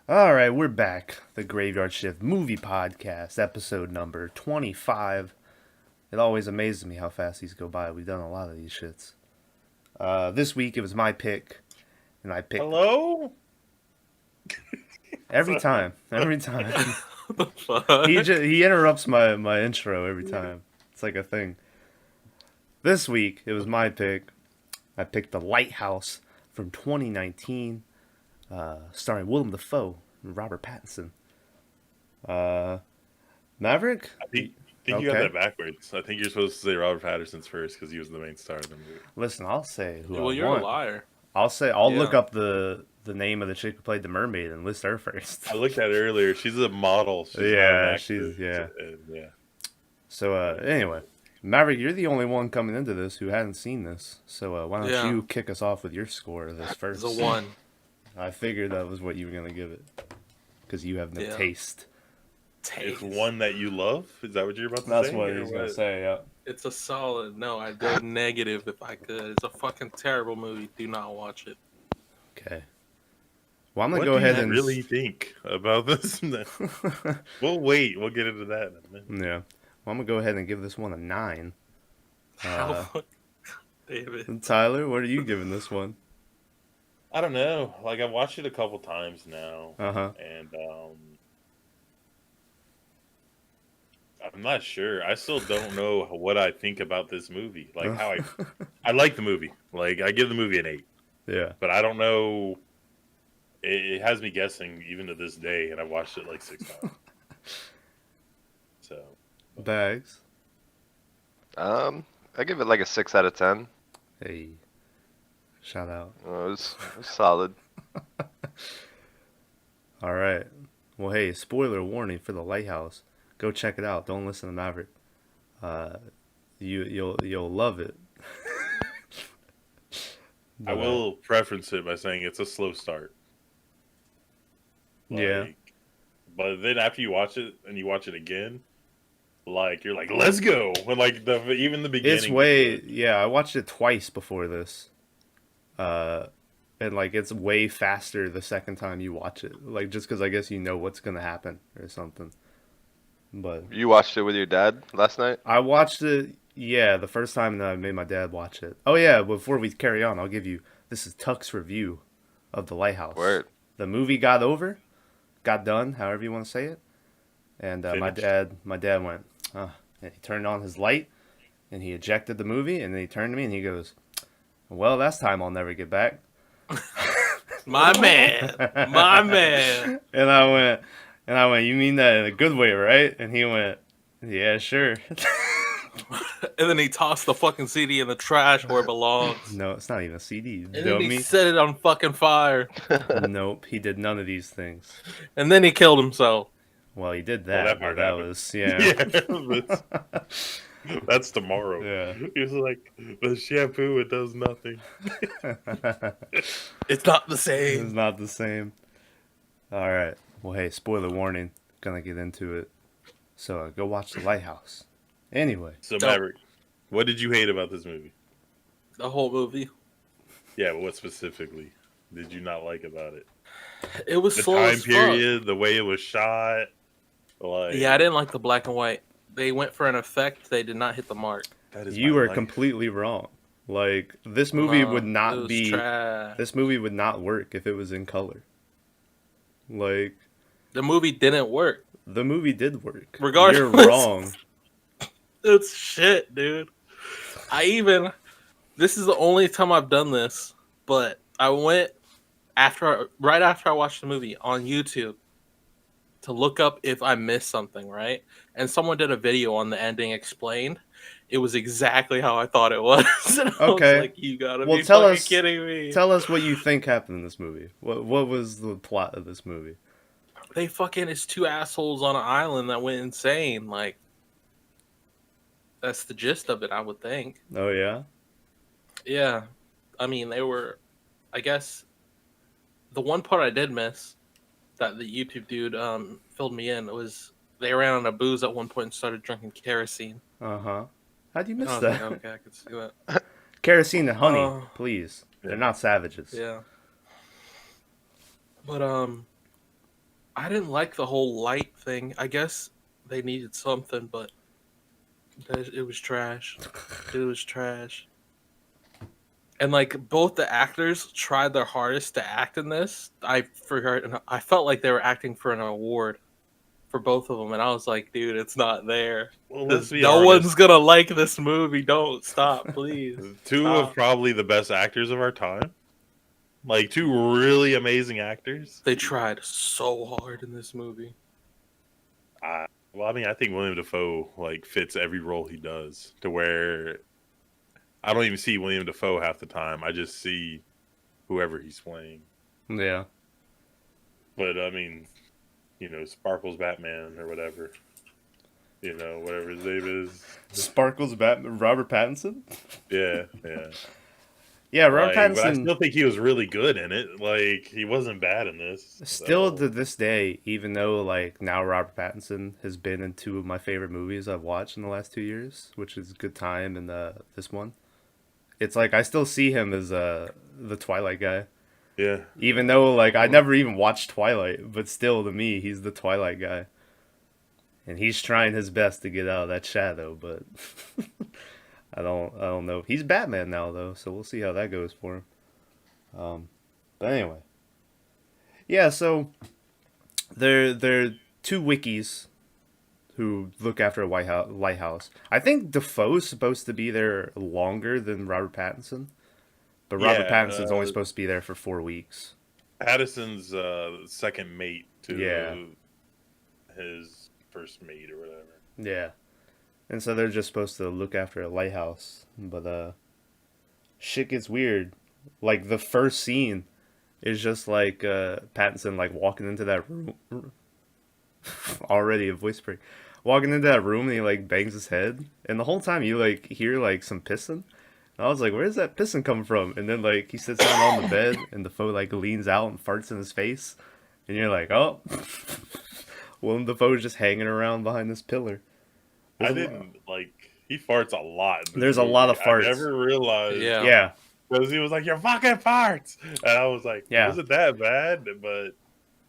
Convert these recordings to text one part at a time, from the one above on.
All right, we're back. The Graveyard Shift Movie Podcast, episode number 25. It always amazes me how fast these go by. We've done a lot of these shits. This week it was my pick, and I picked Hello? every time. Every time. What the fuck? He interrupts my intro every time. It's like a thing. This week it was my pick. I picked The Lighthouse from 2019, starring Willem Dafoe and Robert Pattinson. Maverick? I think you got that backwards. I think you're supposed to say Robert Pattinson's first because he was the main star of the movie. Listen, I'll say who Well, I you're want. a liar. I'll Yeah. look up the name of the chick who played the mermaid and list her first. I looked at it earlier. She's a model. She's Yeah, not an actor. she's- yeah. Yeah. So anyway, Maverick, you're the only one coming into this who hadn't seen this. So why don't Yeah. you kick us off with your score of this first? It's a 1. I figured that was what you were gonna give it because you have no Yeah. taste. It's one that you love? Is that what you're about to That's say? what Or he's gonna say. Yeah. It's a solid. No, I'd go negative if I could. It's a fucking terrible movie. Do not watch it. Okay. Well, I'm gonna What go do ahead you and really think about this? We'll wait. We'll get into that in a minute. yeah. Well, I'm gonna go ahead and give this one a 9. How damn it. Tyler, what are you giving this one? I don't know. Like, I've watched it a couple times now. Uh-huh. And I'm not sure. I still don't know what I think about this movie. Like, how I like the movie. Like, I give the movie an 8. Yeah. But I don't know. It has me guessing even to this day, and I've watched it like 6 times. So, Bags. I give it like a 6 out of 10. Hey. Shout out. It was solid. All right. Well, hey, spoiler warning for The Lighthouse. Go check it out. Don't listen to Maverick. You'll love it. I will preference it by saying it's a slow start. Yeah. But then after you watch it and you watch it again, like you're like, let's go. When like even the beginning. It's way yeah. I watched it twice before this. And like it's way faster the second time you watch it. Like just because I guess you know what's gonna happen or something. But You watched it with your dad last night? I watched it. Yeah, the first time that I made my dad watch it. Oh yeah, before we carry on, I'll give you this is Tuck's review of The Lighthouse. Word. The movie got done, however you want to say it. And my Finished. dad went, and he turned on his light, and he ejected the movie, and then he turned to me and he goes, "Well, that's time I'll never get back." My man. My man. And I went, "You mean that in a good way, right?" And he went, "Yeah, sure." And then he tossed the fucking CD in the trash where it belongs. No, it's not even a CD, you And then he dummy. set it on fucking fire. Nope, he did none of these things. And then he killed himself. Well, he did Well, that, that but part that happened. was, yeah. That's tomorrow. Yeah. He was like, the shampoo, it does nothing. It's not the It's same. not the same. All right. Well, hey, spoiler warning. Gonna get into it. So go watch The Lighthouse. Anyway, So Maverick, what did you hate about this movie? The whole movie. Yeah, but what specifically did you not like about it? It was The slow time as fuck. period, the way it was shot. Like, Yeah, I didn't like the black and white. They went for an effect. They did not hit the mark. that is you my were life. completely wrong. Like this movie would it not was be. trash. This movie would not work if it was in color. Like The movie didn't work. the movie did work. Regardless. You're wrong. It's shit, dude. This is the only time I've done this, but I went right after I watched the movie on YouTube to look up if I missed something, right? And someone did a video on the ending explained. It was exactly how I thought it was. And I Okay. was like, you gotta Well, be tell fucking us- kidding me. Tell us what you think happened in this movie. What was the plot of this movie? It's two assholes on an island that went insane. Like, that's the gist of it, I would think. Oh yeah. Yeah. I mean, I guess, the one part I did miss that the YouTube dude filled me in was they ran out of booze at one point and started drinking kerosene. Uh-huh. How'd you miss I was that? like, okay, I could see that. Kerosene and honey, Oh. please. Yeah. They're not savages. Yeah. But I didn't like the whole light thing. I guess they needed something, but it was trash. It was trash. And like both the actors tried their hardest to act in this. I felt like they were acting for an award for both of them, and I was like, dude, it's not there. Well, let's be No honest. one's gonna like this movie. Don't stop, please. Two of Stop. probably the best actors of our time. Like two really amazing actors. They tried so hard in this movie. Well, I mean, I think William Dafoe like fits every role he does to where I don't even see William Dafoe half the time. I just see whoever he's playing. Yeah. But I mean, Sparkles Batman or whatever. Whatever his name is. Sparkles Batman, Robert Pattinson. Yeah. Yeah, Robert But I Pattinson. still think he was really good in it. Like, he wasn't bad in this. Still So, to this day, even though like now Robert Pattinson has been in two of my favorite movies I've watched in the last 2 years, which is Good Time and this one. It's like I still see him as the Twilight guy. yeah. Even though like I never even watched Twilight, but still to me he's the Twilight guy. And he's trying his best to get out of that shadow, but I don't know. He's Batman now though, so we'll see how that goes for him. But anyway. Yeah, so they're two wikis who look after a lighthouse. I think Dafoe's supposed to be there longer than Robert Pattinson, but Robert Yeah, Pattinson's only supposed to be there for 4 weeks. Pattinson's second mate to Yeah. his first mate or whatever. Yeah, and so they're just supposed to look after a lighthouse, but shit gets weird. Like the first scene is just like Pattinson like walking into that room. Already a voice break. Walking into that room and he like bangs his head, and the whole time you like hear like some pissing. And I was like, where's that pissing come from? And then like he sits down on the bed and the Dafoe like leans out and farts in his face, and you're like, oh, Willem Dafoe's just hanging around behind this pillar. I didn't like. He farts a lot. in this There's a movie. lot of farts. I never realized. Yeah. Yeah, Because he was like, "You're fucking farts," and I was like, Yeah. "Was it that bad?" But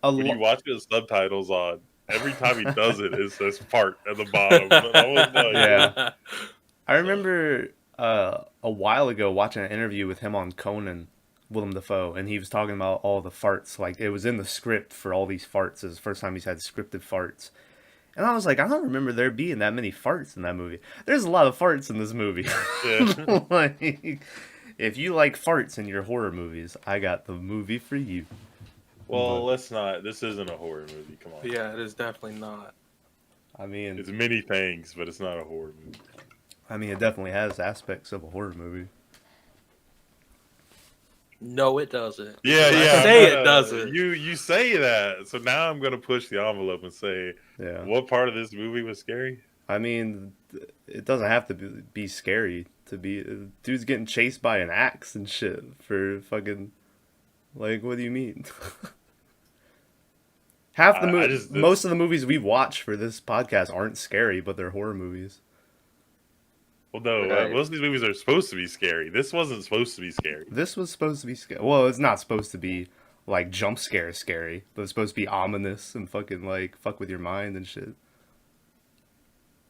a when you lot. watch the subtitles on, every time he does it, it says "fart" at the bottom. And I was like, Yeah. I remember a while ago watching an interview with him on Conan, Willem Dafoe, and he was talking about all the farts. Like it was in the script for all these farts. It was the first time he's had scripted farts. And I was like, I don't remember there being that many farts in that movie. There's a lot of farts in this movie. Yeah. Like, if you like farts in your horror movies, I got the movie for you. Well, let's not. This isn't a horror movie. Come on. Yeah, it is definitely not. I mean, It's many things, but it's not a horror movie. it definitely has aspects of a horror movie. No, it doesn't. Yeah, I yeah. say but, it doesn't. You say that, so now I'm gonna push the envelope and say, Yeah. what part of this movie was scary? I mean, it doesn't have to be scary to be. Dude's getting chased by an axe and shit for fucking. Like, what do you mean? Half the most of the movies we watch for this podcast aren't scary, but they're horror movies. Well, no, Right. most of these movies are supposed to be scary. This wasn't supposed to be scary. This was supposed to be scary. Well, it's not supposed to be like jump scare scary, but it's supposed to be ominous and fucking like fuck with your mind and shit.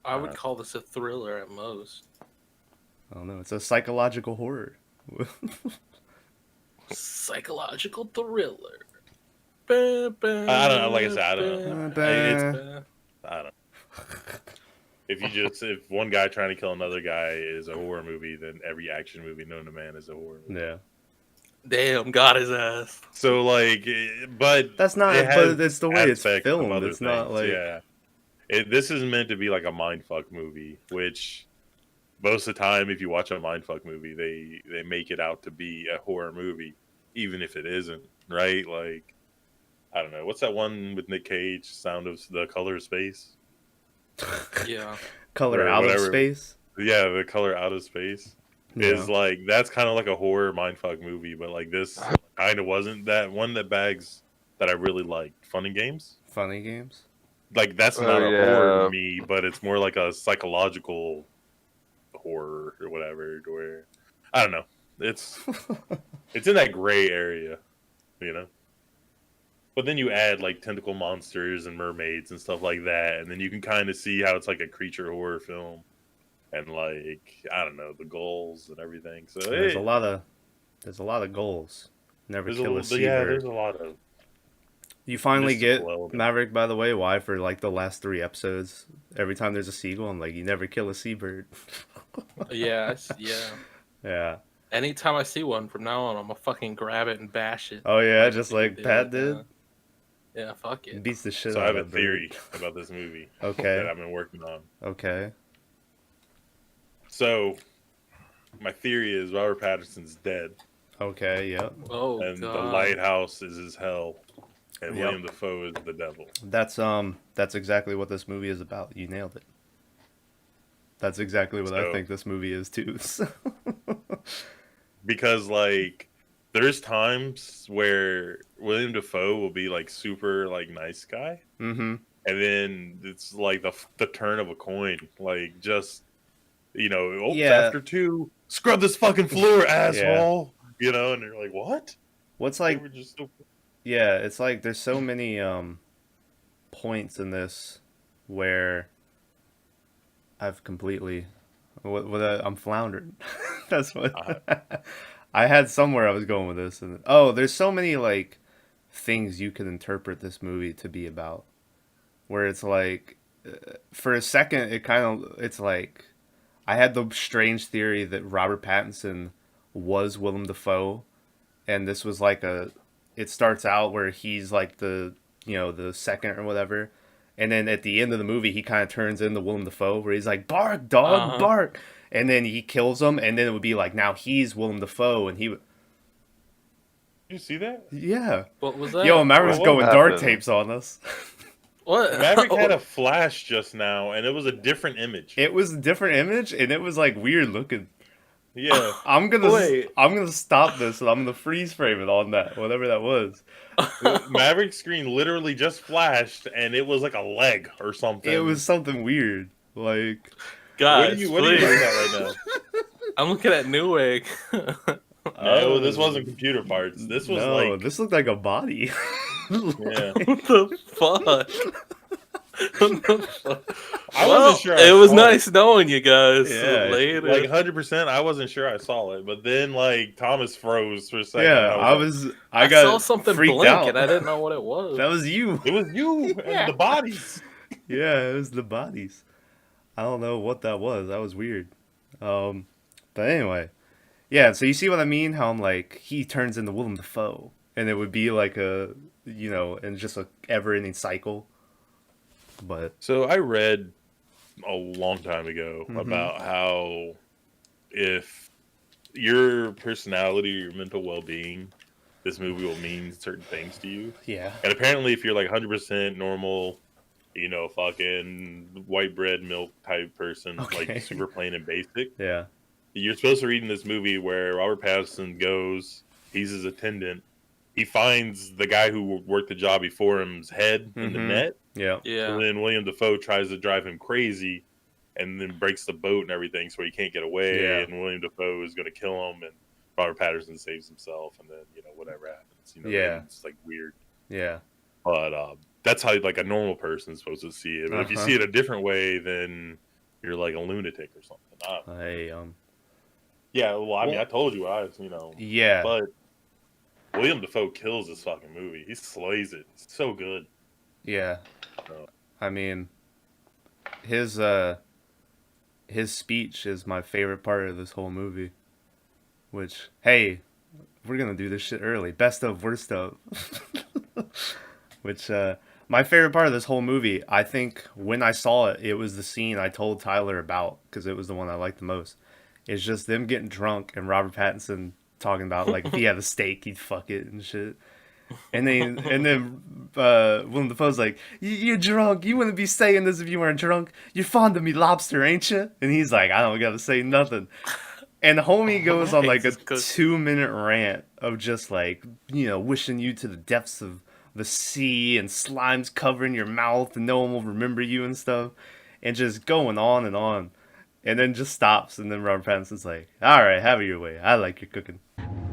I would call this a thriller at most. I don't know. It's a psychological horror. Psychological thriller. I don't know. Like I said, I don't know. I don't know. If one guy trying to kill another guy is a horror movie, then every action movie known to man is a horror movie. Yeah. Damn, got his ass. So like, but That's not. it But has it's the way it's aspects of filmed. other It's not things, like. yeah. This is meant to be like a mindfuck movie, which most of the time, if you watch a mindfuck movie, they make it out to be a horror movie, even if it isn't, right? Like, I don't know. What's that one with Nick Cage? Sound of the Color of Space? Yeah. Color Or out of whatever. space. Yeah, the Color Out of Space. Is like, that's kind of like a horror mindfuck movie, but like this kind of wasn't. That one that bags that I really liked, Fun and Games. Funny games. Like that's Oh, not a yeah. horror to me, but it's more like a psychological horror or whatever. Where I don't know, it's in that gray area, you know. But then you add like tentacle monsters and mermaids and stuff like that, and then you can kind of see how it's like a creature horror film, and like I don't know the goals and everything. So There's a lot of goals. Never kill a seabird. there's a lot of. You finally get mystical element. Maverick, by the way. Why? For like the last 3 episodes, every time there's a seagull, I'm like, you never kill a seabird. Yeah, yeah. Yeah. Anytime I see one from now on, I'm gonna fucking grab it and bash it. Oh yeah, just like Pat did. Yeah, fuck it. Beats the shit So I out have of a that theory bird. about this movie Okay. that I've been working on. Okay. So my theory is Robert Pattinson's dead, Okay. Yep. Oh and god. the lighthouse is his hell, and Yep. William Dafoe is the devil. That's exactly what this movie is about. You nailed it. That's exactly what I So- think this movie is too. Because like there's times where William Dafoe will be like super like nice guy, Mm-hmm. and then it's like the turn of a coin, like just Yeah. after 2, scrub this fucking floor, asshole. You know, and you're like, what? What's They like? were just so- Yeah, it's like there's so many points in this where I've completely I'm floundering. That's what I had somewhere I was going with this, and there's so many like things you could interpret this movie to be about, where it's like for a second it's like I had the strange theory that Robert Pattinson was Willem Dafoe, and this was like it starts out where he's like the second or whatever, and then at the end of the movie he kind of turns into Willem Dafoe, where he's like, bark dog, bark, and then he kills him, and then it would be like now he's Willem Dafoe, and he would You see that? yeah. What was that? Yo, Maverick's What going dark happened? tapes on us. What? Maverick had a flash just now, and it was a different image. It was a different image, and it was like weird looking. Yeah. I'm gonna Wait. stop this, and I'm gonna freeze frame it on that, whatever that was. Maverick's screen literally just flashed, and it was like a leg or something. It was something weird, like Guys, What are you please. looking at right I'm looking at Newegg. No, this wasn't computer parts. This was no, like, this looked like a body. yeah. What the fuck? What the fuck? I Well, wasn't sure. I it was saw nice knowing you guys. Yeah, Later. Like 100%, I wasn't sure I saw it, but then like Thomas froze for a second. Yeah, I I got saw something freaked blink out. and I didn't know what it was. That was you. It was you and the bodies. Yeah, it was the bodies. I don't know what that was. That was weird. But anyway, yeah. So you see what I mean? How I'm like he turns into Willem Dafoe, and it would be like and just a ever-ending cycle. But So I read a long time ago Mhm. about how if your personality or your mental well-being, this movie will mean certain things to you. yeah, And apparently, if you're like 100% normal, fucking white bread milk type person, Okay. like super plain and basic, yeah, you're supposed to read in this movie where Robert Pattinson goes, he's his attendant, he finds the guy who worked the job before him's head in the Mhm. net, yeah, Yeah. and then William Dafoe tries to drive him crazy, and then breaks the boat and everything, so he can't get away. Yeah. And William Dafoe is going to kill him, and Robert Pattinson saves himself, and then whatever happens. Yeah. it's like weird. yeah. But that's how like a normal person's supposed to see it. But if you Uh-huh. see it a different way, then you're like a lunatic or something. Yeah, well, I mean, Well- I told you Yeah. But William Dafoe kills this fucking movie. He slays it. It's so good. Yeah. Oh. I mean, his speech is my favorite part of this whole movie. Which, hey, we're gonna do this shit early. Best of, worst of. Which, my favorite part of this whole movie, I think when I saw it, it was the scene I told Tyler about, because it was the one I liked the most. It's just them getting drunk and Robert Pattinson talking about, like, if he had a steak, he'd fuck it and shit. And then Willem Dafoe's like, you're drunk. You wouldn't be saying this if you weren't drunk. You're fond of me lobster, ain't you? And he's like, I don't gotta say nothing. And the homie goes on like a Jesus Christ. 2-minute rant of just like, wishing you to the depths of the sea and slimes covering your mouth and no one will remember you and stuff. And just going on and on. And then just stops. And then Robert Pattinson's like, all right, have it your way. I like your cooking.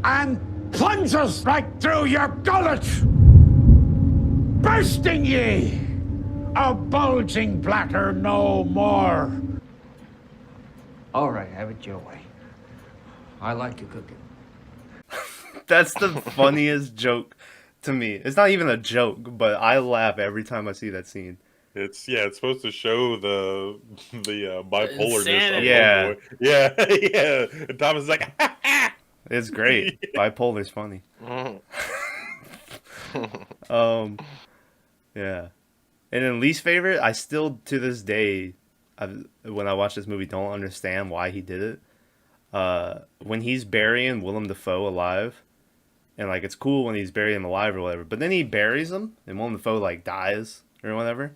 And plunges right through your gullet. bursting ye! A bulging bladder no more. All right, have it your way. I like to cook it. That's the funniest joke to me. It's not even a joke, but I laugh every time I see that scene. It's supposed to show the bipolarness of Insanity. Yeah. Homeboy. Yeah, yeah. And Thomas is like, It's great. Bipolar's funny. Mhm. Yeah. And then least favorite, I still to this day, when I watch this movie, don't understand why he did it. When he's burying Willem Dafoe alive, and like it's cool when he's burying him alive or whatever, but then he buries him, and Willem Dafoe like dies or whatever,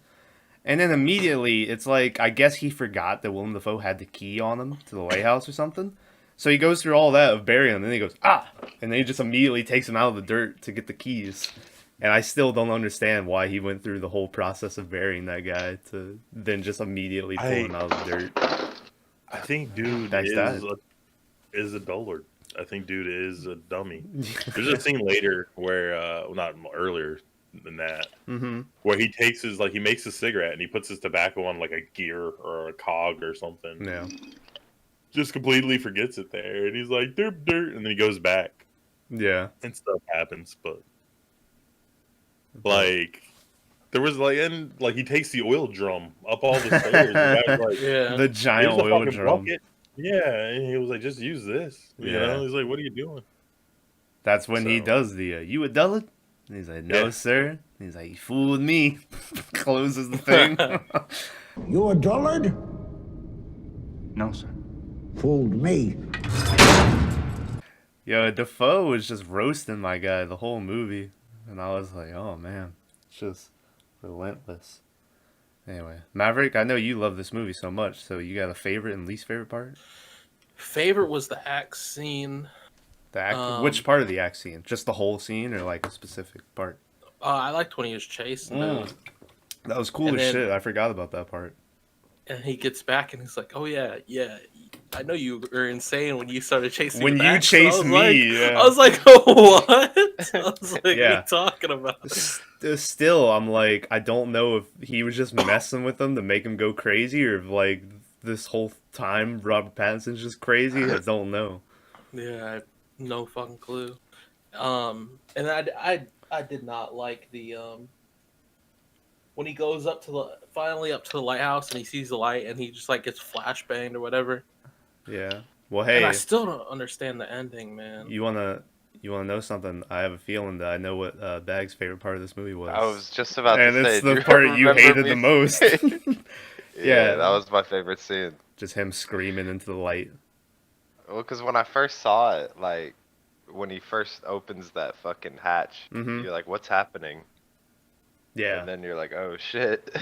and then immediately it's like I guess he forgot that Willem Dafoe had the key on him to the lighthouse or something. So he goes through all that of burying him, and then he goes, and then he just immediately takes him out of the dirt to get the keys. And I still don't understand why he went through the whole process of burying that guy to then just immediately pull him out of the dirt. I think dude Nice dive. is a dullard. I think dude is a dummy. There's a scene later where, not earlier than that, where he takes he makes a cigarette and he puts his tobacco on like a gear or a cog or something. Yeah. Just completely forgets it there, and he's like derp dirt, and then he goes back, Yeah. and stuff happens. But like there was and he takes the oil drum up all the stairs. And the guy's like, Yeah. The giant "Here's a oil fucking drum. bucket." Yeah, and he was like, "Just use this." You Yeah. know, he's like, "What are you doing?" That's when he So- does the, you a dullard? And he's like, no, Yeah. sir. And he's like, you fooled me. Closes the thing. You a dullard? No, sir. Fooled me. Yo, Dafoe was just roasting my guy the whole movie. And I was like, oh, man. It's just relentless. Anyway, Maverick, I know you love this movie so much. So you got a favorite and least favorite part? Favorite was the axe scene. The act, which part of the act scene? Just the whole scene or like a specific part? I liked when he was chasing them, That was cool And as then- shit. I forgot about that part. and he gets back and he's like, "Oh yeah, I know you were insane when you started chasing." When the you axe." And I chased was me, like- yeah. I was like, "Oh, what?" I was like, "What are Yeah. you talking about?" Still, I'm like, I don't know if he was just messing with them to make him go crazy, or if like this whole time Robert Pattinson's just crazy. I don't know. Yeah, I have no fucking clue. And I did not like the when he goes finally up to the lighthouse and he sees the light and he just like gets flashbanged or whatever. Yeah. Well, And I hey, still don't understand the ending, man. you wanna know something? I have a feeling that I know what Bag's favorite part of this movie was. I was just about and to say, it's do the part you remember hated me the most. saying- Yeah. that was my favorite scene. Just him screaming into the light. Well, because when I first saw it, like when he first opens that fucking hatch, Mhm. you're like, "What's happening?" Yeah. And then you're like, "Oh shit."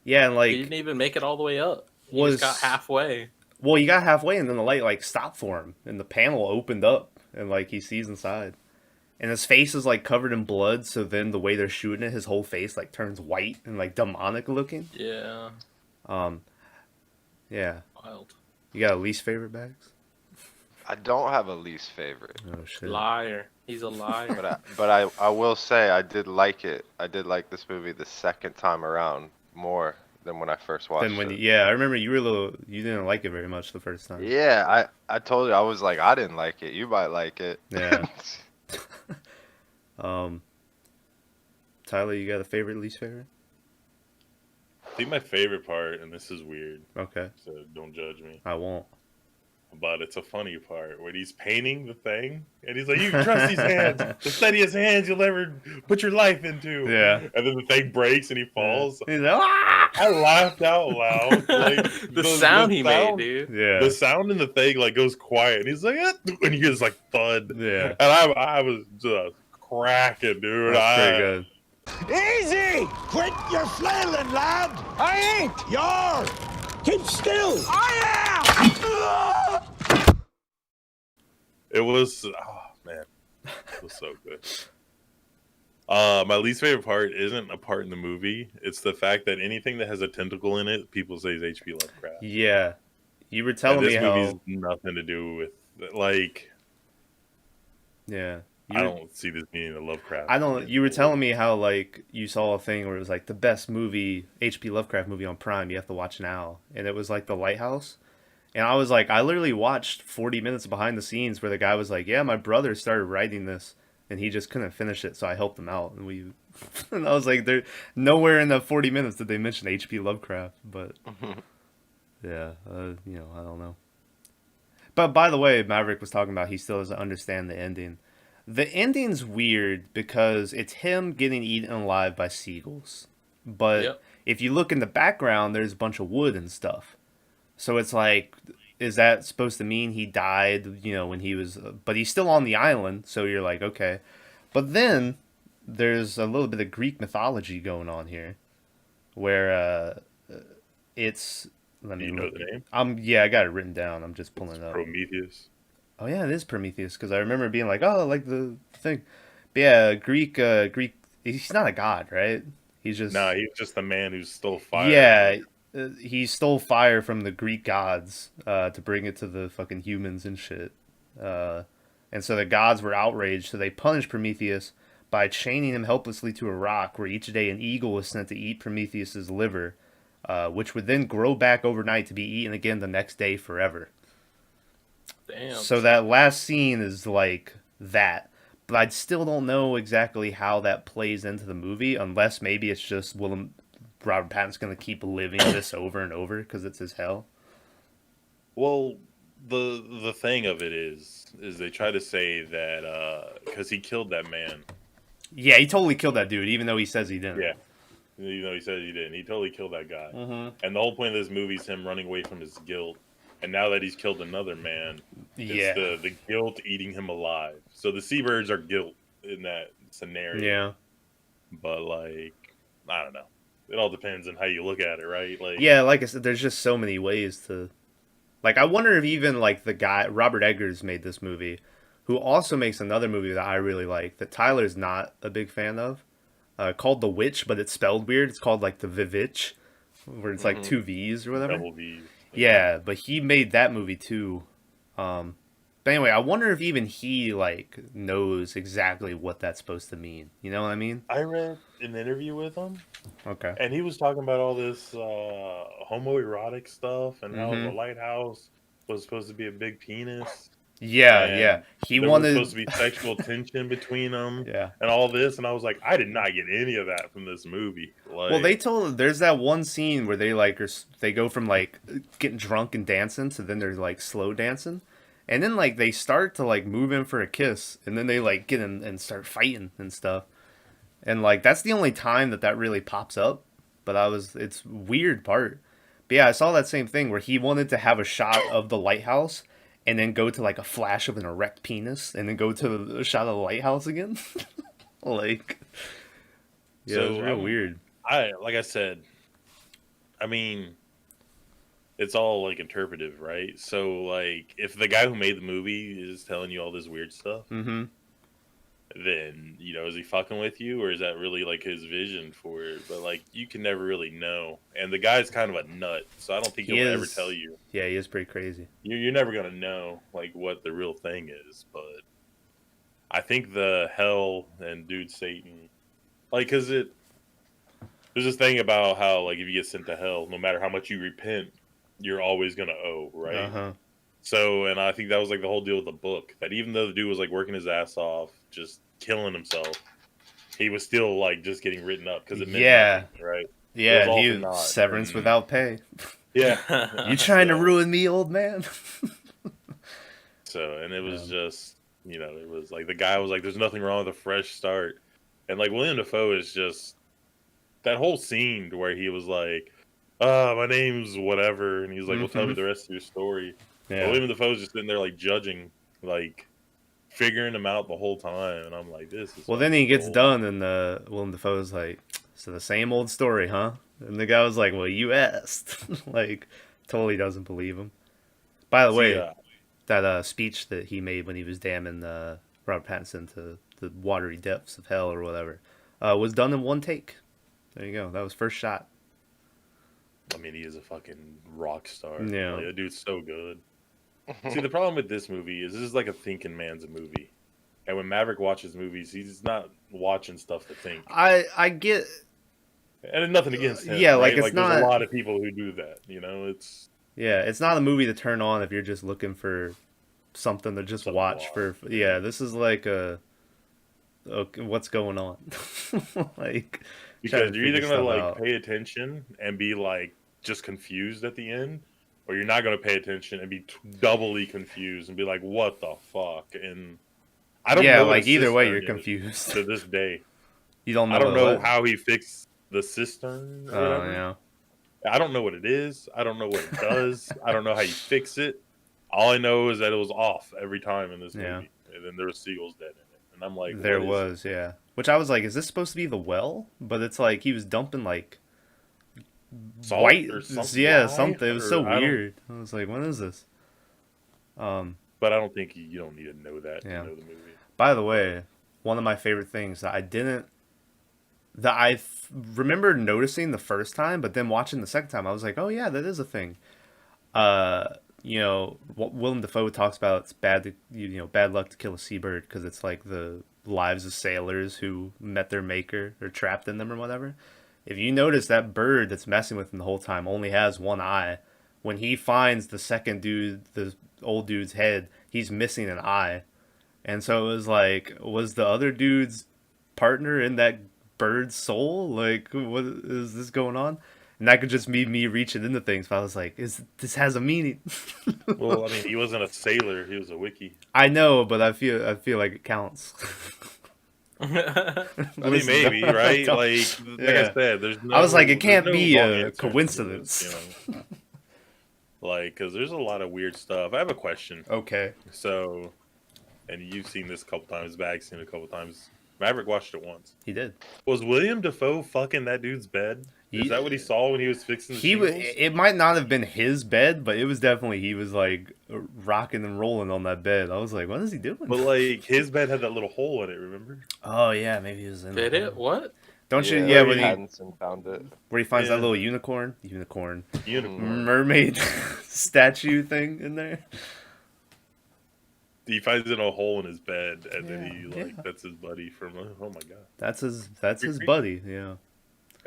Yeah, and He like, didn't even make it all the way up. He Was- just got halfway. well, you got halfway, and then the light like stopped for him, and the panel opened up, and like he sees inside, and his face is like covered in blood. So then the way they're shooting it, his whole face like turns white and like demonic looking. Yeah, Yeah. wild. You got a least favorite, Bags? I don't have a least favorite, Oh shit. Liar. He's a liar. but I will say I did like it. I did like this movie the second time around more than when I first watched Then when it. yeah, I remember you didn't like it very much the first time. Yeah, I told you I was like, I didn't like it. You might like it. Yeah. Tyler, you got a favorite, least favorite? I think my favorite part, and this is weird, Okay, so don't judge me, I won't. but it's a funny part when he's painting the thing, and he's like, "You can trust these hands, the steadiest hands you'll ever put your life into." Yeah. And then the thing breaks and he falls. He's like, "Ah!" I laughed out loud. Like, the sound he sound- made, dude. Yeah. The sound in the thing like goes quiet, and he's like, "Ah," and he hears like thud. Yeah. And I was just cracking, dude. That's pretty good. Easy! Quit your flailing, lad! I ain't! You're! Keep still! I am! It was, oh man, it was so good. My least favorite part isn't a part in the movie. It's the fact that anything that has a tentacle in it, people say is H.P. Lovecraft. Yeah. You were And telling this me movie's how. nothing to do with like. Yeah. I don't see this being a Lovecraft. I don't. You were telling me how like you saw a thing where it was like the best movie H.P. Lovecraft movie on Prime. You have to watch now, and it was like The Lighthouse. And I was like, I literally watched 40 minutes behind the scenes where the guy was like, "Yeah, my brother started writing this, and he just couldn't finish it, so I helped him out." And we, and I was like, there nowhere in the 40 minutes did they mention H.P. Lovecraft, but yeah, I don't know. But by the way, Maverick was talking about he still doesn't understand the ending. The ending's weird because it's him getting eaten alive by seagulls. But Yep. if you look in the background, there's a bunch of wood and stuff. So it's like, is that supposed to mean he died, when he was... But he's still on the island, so you're like, okay. But then there's a little bit of Greek mythology going on here. Where it's... Let me Do you know the name? Yeah, I got it written down. I'm just pulling it up. Prometheus. Oh yeah, it is Prometheus because I remember being like, oh, like the thing. But yeah, Greek. He's not a god, right? He's just He's just the man who stole fire. Yeah, he stole fire from the Greek gods to bring it to the fucking humans and shit. And so the gods were outraged, so they punished Prometheus by chaining him helplessly to a rock, where each day an eagle was sent to eat Prometheus's liver, which would then grow back overnight to be eaten again the next day forever. Damn. So that last scene is like that. But I still don't know exactly how that plays into the movie, unless maybe it's just Robert Pattinson's going to keep living this over and over because it's his hell. Well, the thing of it is they try to say that because he killed that man. Yeah, he totally killed that dude, even though he says he didn't. Yeah. Even though he said he didn't. He totally killed that guy. Mm-hmm. And the whole point of this movie is him running away from his guilt. And now that he's killed another man, Yeah. it's the guilt eating him alive. So the seabirds are guilt in that scenario. Yeah. But, like, I don't know. It all depends on how you look at it, right? Like, Yeah, like I said, there's just so many ways to... Like, I wonder if even, like, the guy... Robert Eggers made this movie, who also makes another movie that I really like, that Tyler's not a big fan of, called The Witch, but it's spelled weird. It's called, like, The Vivitch, where it's, like, 2 V's or whatever. double V. Yeah, but he made that movie, too. But anyway, I wonder if even he, like, knows exactly what that's supposed to mean. You know what I mean? I read an interview with him, Okay. and he was talking about all this homoerotic stuff and how the lighthouse was supposed to be a big penis. Yeah, and yeah. He there wanted... was supposed to be sexual tension between them. Yeah. And all this, and I was like, I did not get any of that from this movie. Like, Well, there's that one scene where they like they go from like getting drunk and dancing to then they're like slow dancing, and then like they start to like move in for a kiss, and then they like get in and start fighting and stuff, and like that's the only time that really pops up. But it's weird part. But yeah, I saw that same thing where he wanted to have a shot of the lighthouse, and then go to like a flash of an erect penis, and then go to the shot of the lighthouse again. Like, yeah, So, it was real weird. like I said, I mean, it's all like interpretive, right? So, like, if the guy who made the movie is telling you all this weird stuff, Mm-hmm. then, is he fucking with you, or is that really like his vision for it? But like, you can never really know. And the guy's kind of a nut, so I don't think He he'll ever is. tell you. Yeah, he is pretty crazy. You're never gonna know like what the real thing is. But I think the hell and dude Satan, like, cause there's this thing about how like if you get sent to hell, no matter how much you repent, you're always gonna owe, right? Uh-huh. So, and I think that was like the whole deal with the book. That even though the dude was like working his ass off, just killing himself, he was still like just getting written up because it meant nothing, right? Yeah, all he for naught. severance And- without pay. Yeah. You trying to So- ruin me, old man? So, and it was just, it was like the guy was like, "There's nothing wrong with a fresh start," and like William Dafoe is just that whole scene where he was like, my name's whatever," and he's like, "Well, tell me the rest of your story." Yeah. William Dafoe's just sitting there like judging, like figuring him out the whole time, and I'm like, "This is." Well, then he gets old. done, and Willem Dafoe's like, "So the same old story, huh?" And the guy was like, "Well, you asked." Like, totally doesn't believe him. By the way, that speech that he made when he was damning Robert Pattinson to the watery depths of hell or whatever was done in one take. There you go. That was first shot. I mean, he is a fucking rock star. Yeah. Like, that dude's so good. See, the problem with this movie is this is like a thinking man's movie. And when Maverick watches movies, he's not watching stuff to think. I get. And nothing against him. Yeah, like, right? it's Like not- there's a lot of people who do that. You know, it's Yeah, it's not a movie to turn on if you're just looking for something to just Something to watch for. watch, Yeah, this is like a. Okay, what's going on? Like, trying because to you're either figure gonna stuff like out. pay attention and be like just confused at the end, or you're not gonna pay attention and be doubly confused and be like, "What the fuck?" And I don't Yeah, know. what like a either way, cistern you're is confused. to this day. You don't know. I don't know what- how he fixed the cistern or Oh whatever. yeah. I don't know what it is. I don't know what it does. I don't know how you fix it. All I know is that it was off every time in this movie, Yeah. and then there were seagulls dead in it, and I'm like, There what is was, yeah. Which I was like, is this supposed to be the well? But it's like he was dumping like it? Salt white, or something? yeah, Lye? something. It was so Or I don't- weird. I was like, what is this? But I don't think you don't need to know that Yeah. to know the movie. By the way, one of my favorite things that I remember noticing the first time, but then watching the second time, I was like, oh yeah, that is a thing. You know, what Willem Dafoe talks about, it's bad to, you know, bad luck to kill a seabird because it's like the lives of sailors who met their maker or trapped in them or whatever. If you notice, that bird that's messing with him the whole time only has one eye. When he finds the second dude, the old dude's head, he's missing an eye. And so it was like, was the other dude's partner in that bird's soul? Like, what is this going on? And that could just be me reaching into things. But I was like, this has a meaning? Well, I mean, he wasn't a sailor; he was a wiki. I know, but I feel like it counts. I mean, maybe, right? Like Yeah. I said, there's no. I was like, it there's can't no be wrong a answer to coincidence. this, you know? Like, because there's a lot of weird stuff. I have a question. Okay. So, and you've seen this a couple times. Bag's seen it a couple times. Maverick watched it once. He did. Was William Dafoe fucking that dude's bed? Is that what he saw when he was fixing the He was. shingles? It might not have been his bed, but it was definitely, he was like rocking and rolling on that bed. I was like, what is he doing? But like his bed had that little hole in it. Remember? Oh yeah, maybe he was in. Did the- it? What? Don't you? Yeah, Yeah, when he Pattinson found it. where he finds Yeah. that little unicorn Unicorn. mermaid statue thing in there. He finds in a hole in his bed, and then Yeah, he like yeah. that's his buddy from. Oh my god! That's his Creepy. buddy. Yeah.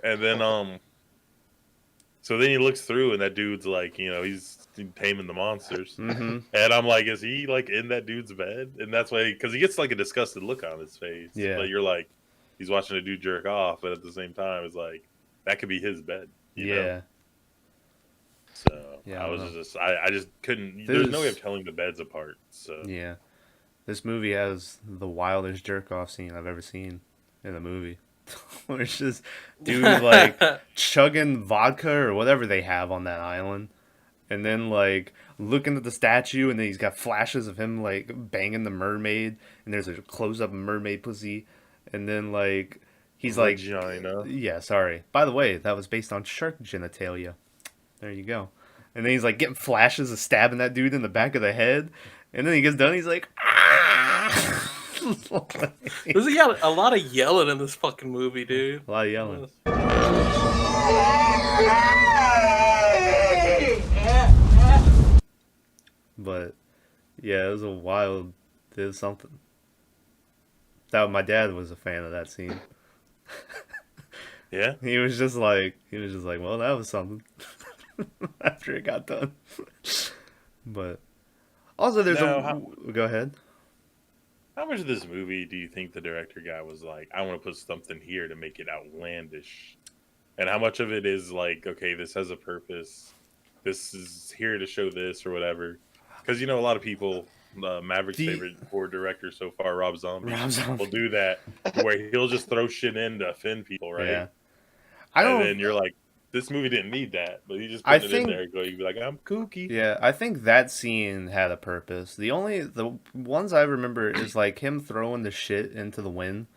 And then so then he looks through, and that dude's like, you know, he's taming the monsters. Mm-hmm. And I'm like, is he like in that dude's bed? And that's why, because he gets like a disgusted look on his face. Yeah. But you're like, he's watching a dude jerk off, but at the same time, it's like that could be his bed. You Yeah. know? So Yeah, I I was don't know. just, I just couldn't. There's no way of There's- telling the beds apart. So Yeah. This movie has the wildest jerk off scene I've ever seen in a movie. Where it's just dude like chugging vodka or whatever they have on that island, and then like looking at the statue, and then he's got flashes of him like banging the mermaid, and there's a close up mermaid pussy, and then like he's like, vagina. yeah, sorry. By the way, that was based on shark genitalia. There you go. And then he's like getting flashes of stabbing that dude in the back of the head, and then he gets done. He's like, ah! There's a lot of yelling in this fucking movie, dude. A lot of yelling. But yeah, it was a wild. It was something. That my dad was a fan of that scene. Yeah. He was just like, well, that was something. After it got done. But also, there's Now, go ahead. How much of this movie do you think the director guy was like, I want to put something here to make it outlandish? And how much of it is like, okay, this has a purpose. This is here to show this or whatever. Because, you know, a lot of people, Maverick's favorite horror director so far, Rob Zombie, will do that where he'll just throw shit in to offend people, right? Yeah. And then you're like, this movie didn't need that, but he just put it in there and go, you'd be like, I'm kooky. Yeah, I think that scene had a purpose. The ones I remember is like him throwing the shit into the wind.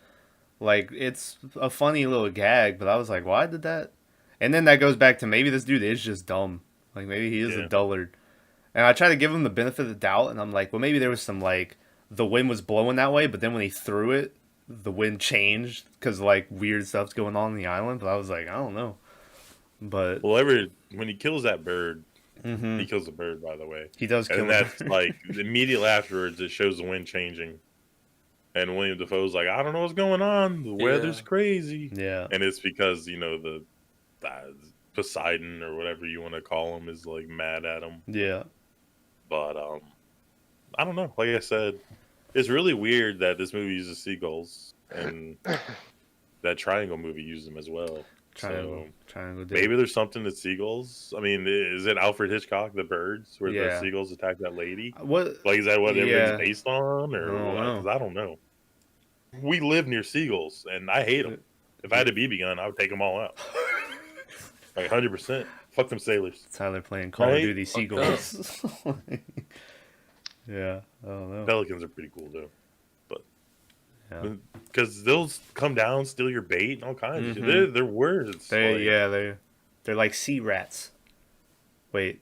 Like, it's a funny little gag, but I was like, why did that? And then that goes back to maybe this dude is just dumb. Like, maybe he is a dullard. And I try to give him the benefit of the doubt, and I'm like, well, maybe there was some, like, the wind was blowing that way, but then when he threw it, the wind changed because, like, weird stuff's going on the island. But I was like, I don't know. But Well, when he kills that bird, he kills the bird, by the way. he does kill And him. that's like immediately afterwards, it shows the wind changing. And William Dafoe's like, I don't know what's going on. The weather's crazy. Yeah. And it's because, the Poseidon or whatever you want to call him is like mad at him. Yeah. But I don't know. Like I said, it's really weird that this movie uses seagulls and that Triangle movie used them as well. Triangle. Maybe there's something to seagulls. I mean, is it Alfred Hitchcock, The Birds, where the seagulls attack that lady? What? Like, is that what everything's Yeah. based on, or what? 'Cause I don't know. We live near seagulls, and I hate them. If I had a BB gun, I would take them all out. Like 100%. Fuck them sailors. Tyler playing Call of Right? Duty Seagulls. Yeah, I don't know. Pelicans are pretty cool though, Yeah. because they'll come down, steal your bait, and all kinds of shit. They're words. They're like sea rats. Wait,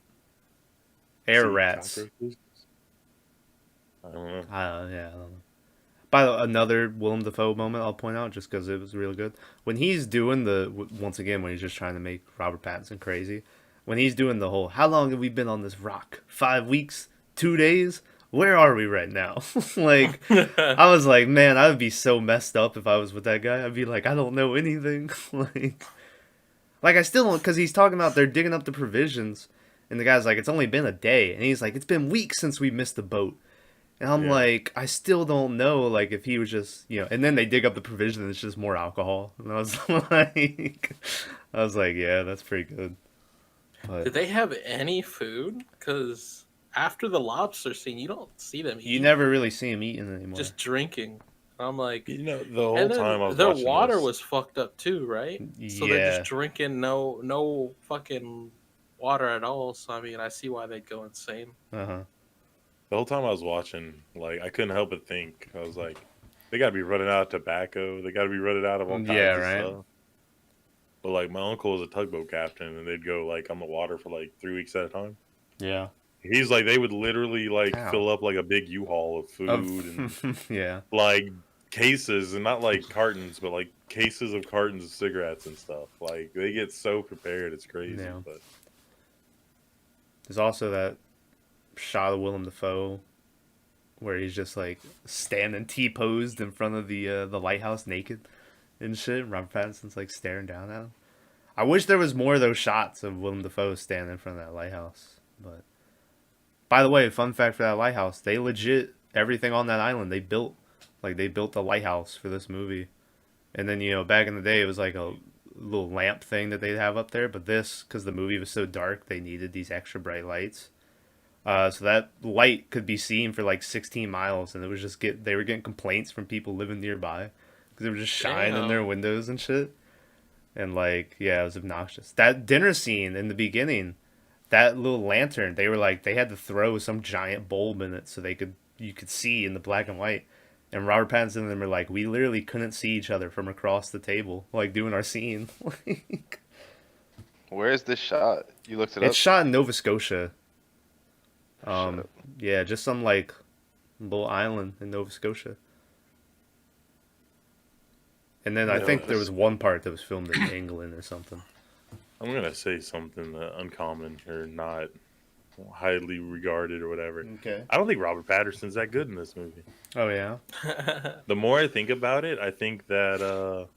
air rats. I don't know. I don't know. By the another Willem Dafoe moment, I'll point out just because it was real good. When he's doing once again, when he's just trying to make Robert Pattinson crazy, when he's doing the whole, how long have we been on this rock? 5 weeks? 2 days? Where are we right now? Like, I was like, man, I would be so messed up if I was with that guy. I'd be like, I don't know anything. like I still don't, because he's talking about they're digging up the provisions, and the guy's like, it's only been a day, and he's like, it's been weeks since we missed the boat. And I'm like, I still don't know, like, if he was just, and then they dig up the provision and it's just more alcohol. And I was like, yeah, that's pretty good. But Did they have any food? Because after the lobster scene, you don't see them eating. you never really see him eating anymore. Just drinking. I'm like, the whole time I was their watching water this, was fucked up too, right? So Yeah. they're just drinking no fucking water at all. So I mean, I see why they'd go insane. Uh-huh. the whole time I was watching, like, I couldn't help but think. I was like, they gotta be running out of tobacco. They gotta be running out of all kinds of stuff. But like, my uncle was a tugboat captain, and they'd go like on the water for like 3 weeks at a time. Yeah. He's like, they would literally like Ow. fill up like a big U-Haul of food and Yeah. like cases, and not like cartons, but like cases of cartons of cigarettes and stuff. Like, they get so prepared, it's crazy. Yeah. But There's also that shot of Willem Dafoe where he's just like standing T-posed in front of the lighthouse naked and shit. Robert Pattinson's like staring down at him. I wish there was more of those shots of Willem Dafoe standing in front of that lighthouse. But by the way, fun fact for that lighthouse, they legit everything on that island they built the lighthouse for this movie. And then back in the day it was like a little lamp thing that they'd have up there, but this, because the movie was so dark, they needed these extra bright lights. So that light could be seen for like 16 miles, and it was just they were getting complaints from people living nearby because it would just shine in their windows and shit. And like, yeah, it was obnoxious. That dinner scene in the beginning, that little lantern, they were like, they had to throw some giant bulb in it so you could see in the black and white. And Robert Pattinson and them were like, we literally couldn't see each other from across the table, like doing our scene. Where is this shot? You looked it up? It's shot in Nova Scotia. Shut up. Yeah, just some like little island in Nova Scotia. And then I think there was one part that was filmed in England or something. I'm gonna say something uncommon or not highly regarded or whatever. Okay. I don't think Robert Pattinson's that good in this movie. Oh yeah. The more I think about it, I think that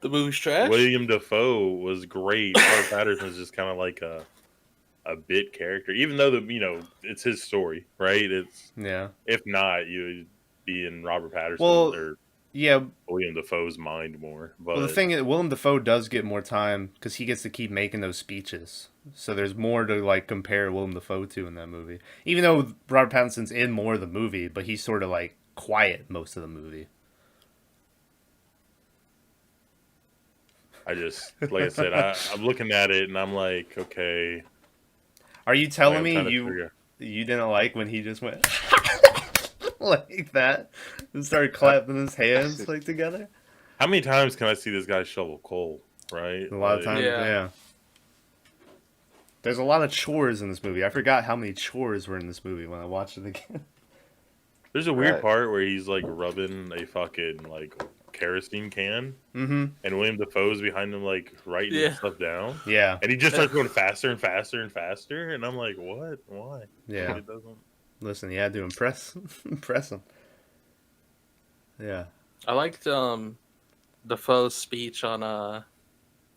The movie's trash? William Dafoe was great. Robert Pattinson's just kind of like a bit character, even though it's his story, right? It's if not, you'd be in Robert Pattinson or William Dafoe's mind more. But the thing is, Willem Dafoe does get more time because he gets to keep making those speeches. So there's more to like compare Willem Dafoe to in that movie. Even though Robert Pattinson's in more of the movie, but he's sort of like quiet most of the movie. I just, like I said, I'm looking at it and I'm like, okay. Are you telling I'm me trying to you figure- didn't like when he just went like that and started clapping his hands like together? How many times can I see this guy shovel coal? Right, A lot of times, yeah. There's a lot of chores in this movie. I forgot how many chores were in this movie when I watched it again. There's a weird part where he's like rubbing a fucking like kerosene can, and William Dafoe's behind him like writing stuff down. Yeah, and he just starts going faster and faster and faster, and I'm like, what? Why? Yeah. It doesn't. Listen, he had to impress him. Yeah. I liked Dafoe's speech on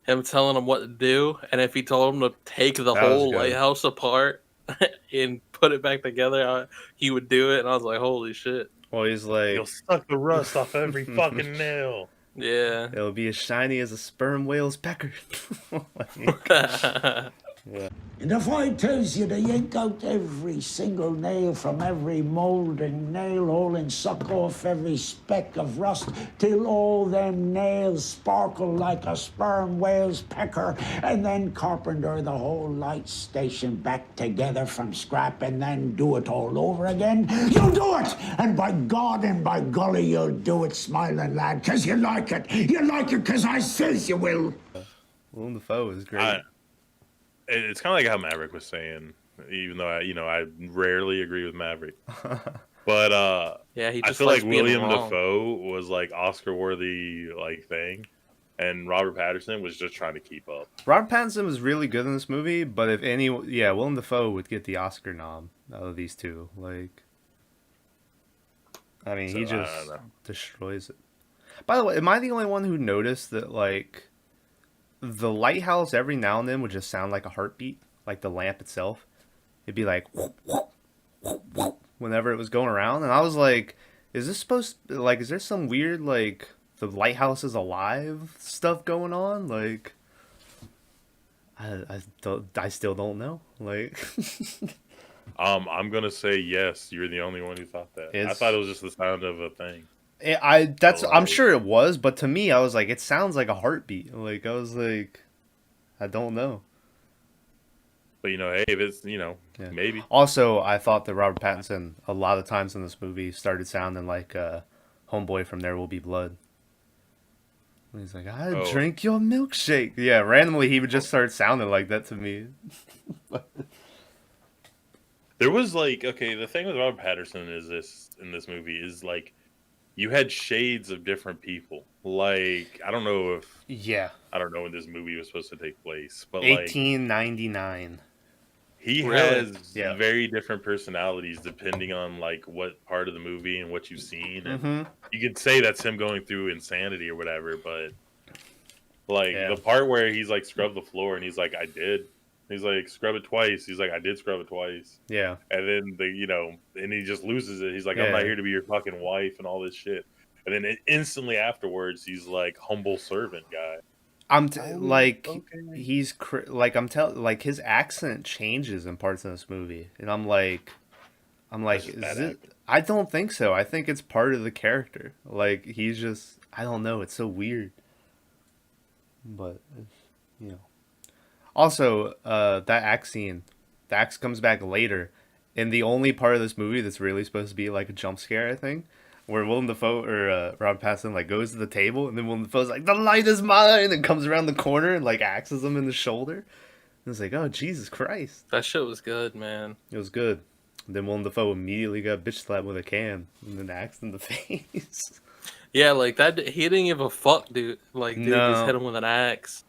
him telling him what to do, and if he told him to take the That was whole good. lighthouse apart and put it back together, he would do it. And I was like, holy shit. Well, he's like, You'll suck the rust off every fucking nail. Yeah. it'll be as shiny as a sperm whale's pecker. And if I tells you to yank out every single nail from every mould and nail hole and suck off every speck of rust till all them nails sparkle like a sperm whale's pecker, and then carpenter the whole light station back together from scrap and then do it all over again, you'll do it! And by God and by golly, you'll do it, smiling lad, 'cause you like it. You like it 'cause I says you will. Willem Dafoe is great. It's kind of like how Maverick was saying, even though I rarely agree with Maverick. But yeah, he I just feel likes like being William wrong. Dafoe was like Oscar worthy thing, and Robert Pattinson was just trying to keep up. Robert Pattinson was really good in this movie, but if any, Willem Dafoe would get the Oscar nom out of these two. Like, I mean, So, he I just don't know. destroys it. By the way, am I the only one who noticed that, like, the lighthouse every now and then would just sound like a heartbeat, like the lamp itself? It'd be like whoop, whoop, whoop, whoop, whenever it was going around, and I was like, is this supposed to, like, is there some weird, like, the lighthouse is alive stuff going on? Like, I still don't know. Like, I'm gonna say yes. You're the only one who thought that. I thought it was just the sound of a thing. I'm sure it was, but to me, I was like, it sounds like a heartbeat. Like, I was like, I don't know. But hey, if it's Yeah. maybe. Also, I thought that Robert Pattinson a lot of times in this movie started sounding like Homeboy from There Will Be Blood. He's like, I drink your milkshake. Yeah, randomly he would just start sounding like that to me. There was the thing with Robert Pattinson is in this movie is like you had shades of different people. Like I don't know when this movie was supposed to take place, but 1899. he Really? has Yeah. very different personalities depending on like what part of the movie and what you've seen. And you could say that's him going through insanity or whatever, but the part where he's like scrub the floor and he's like, I did. He's like, scrub it twice. He's like, I did scrub it twice. Yeah. And then and he just loses it. He's like, I'm not here to be your fucking wife and all this shit. And then instantly afterwards, he's like humble servant guy. He's like his accent changes in parts of this movie, and I'm like, I don't think so. I think it's part of the character. Like he's just, I don't know. It's so weird. But Also, that axe scene, the axe comes back later, in the only part of this movie that's really supposed to be like a jump scare, I think, where Willem Dafoe or Robert Pattinson like goes to the table, and then Willem Dafoe's like, "The light is mine," and comes around the corner and like axes him in the shoulder. And it's like, oh Jesus Christ, That shit was good, man. it was good. And then Willem Dafoe immediately got bitch slapped with a can and then axed in the face. Yeah, like that. He didn't give a fuck, dude. Like, dude No. just hit him with an axe.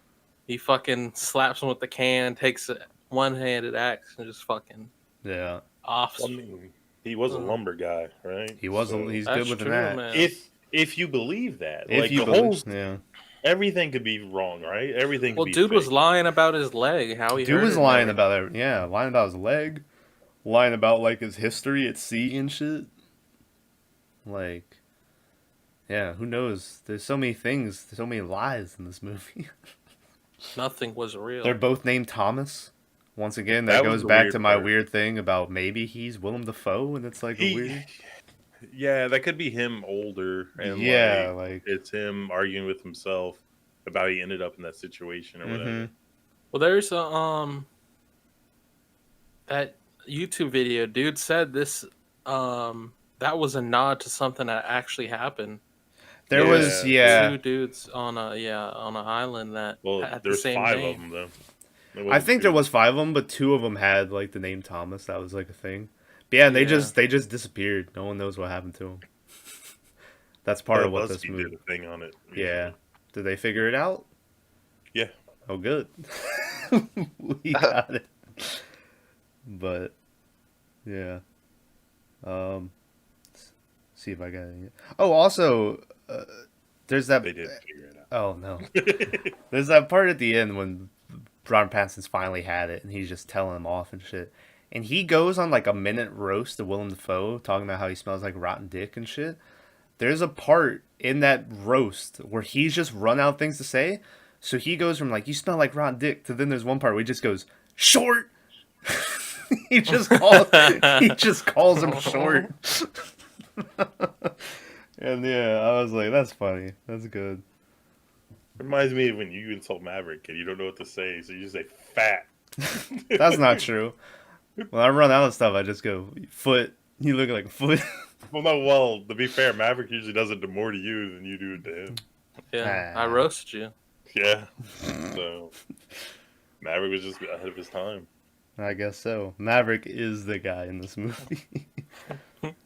He fucking slaps him with the can, takes a one-handed axe, and just fucking Yeah, off. Well, I mean, he was a lumber guy, right? he was. So, He's That's good with true, an axe. man. if you believe that, If like you the whole believe, yeah. everything could be wrong, right? Everything. Could Well, be dude was fake. lying about his leg. How he Dude hurt was it, lying man. about it. Yeah, lying about his leg, lying about like his history at sea and shit. Like, yeah, who knows? There's so many things, so many lies in this movie. Nothing was real. They're both named Thomas. Once again, that That was goes the back weird to my part. weird thing about maybe he's Willem Dafoe, and it's like a weird. Yeah, that could be him older, and Yeah, like like it's him arguing with himself about how he ended up in that situation or whatever. Mhm. Well, there's a that YouTube video. Dude said this that was a nod to something that actually happened. there Yeah. was Two dudes on an island that Well, had the there's same 5 name. of them though. There I wasn't think 2. there was 5 of them, but 2 of them had like the name Thomas. That was like a thing. But yeah, they Yeah. just disappeared. No one knows what happened to them. That's part of what this BuzzFeed movie. did a thing on it. Yeah. Did they figure it out? Yeah. Oh, good. We got it. But yeah. See see if I got any. Oh, also, there's that. They did figure it out. Oh no, there's that part at the end when Robert Pattinson's finally had it, and he's just telling him off and shit. And he goes on like a minute roast of Willem Dafoe, talking about how he smells like rotten dick and shit. There's a part in that roast where he's just run out of things to say. So he goes from like, you smell like rotten dick, to then there's one part where he just goes, short! he just calls him short. And yeah, I was like, that's funny. That's good. Reminds me of when you insult Maverick and you don't know what to say, so you just say fat. That's not true. When I run out of stuff, I just go, foot. You look like a foot. Well, no, well, to be fair, Maverick usually does it more to you than you do it to him. Yeah, I roasted you. Yeah. So, Maverick was just ahead of his time. I guess so. Maverick is the guy in this movie.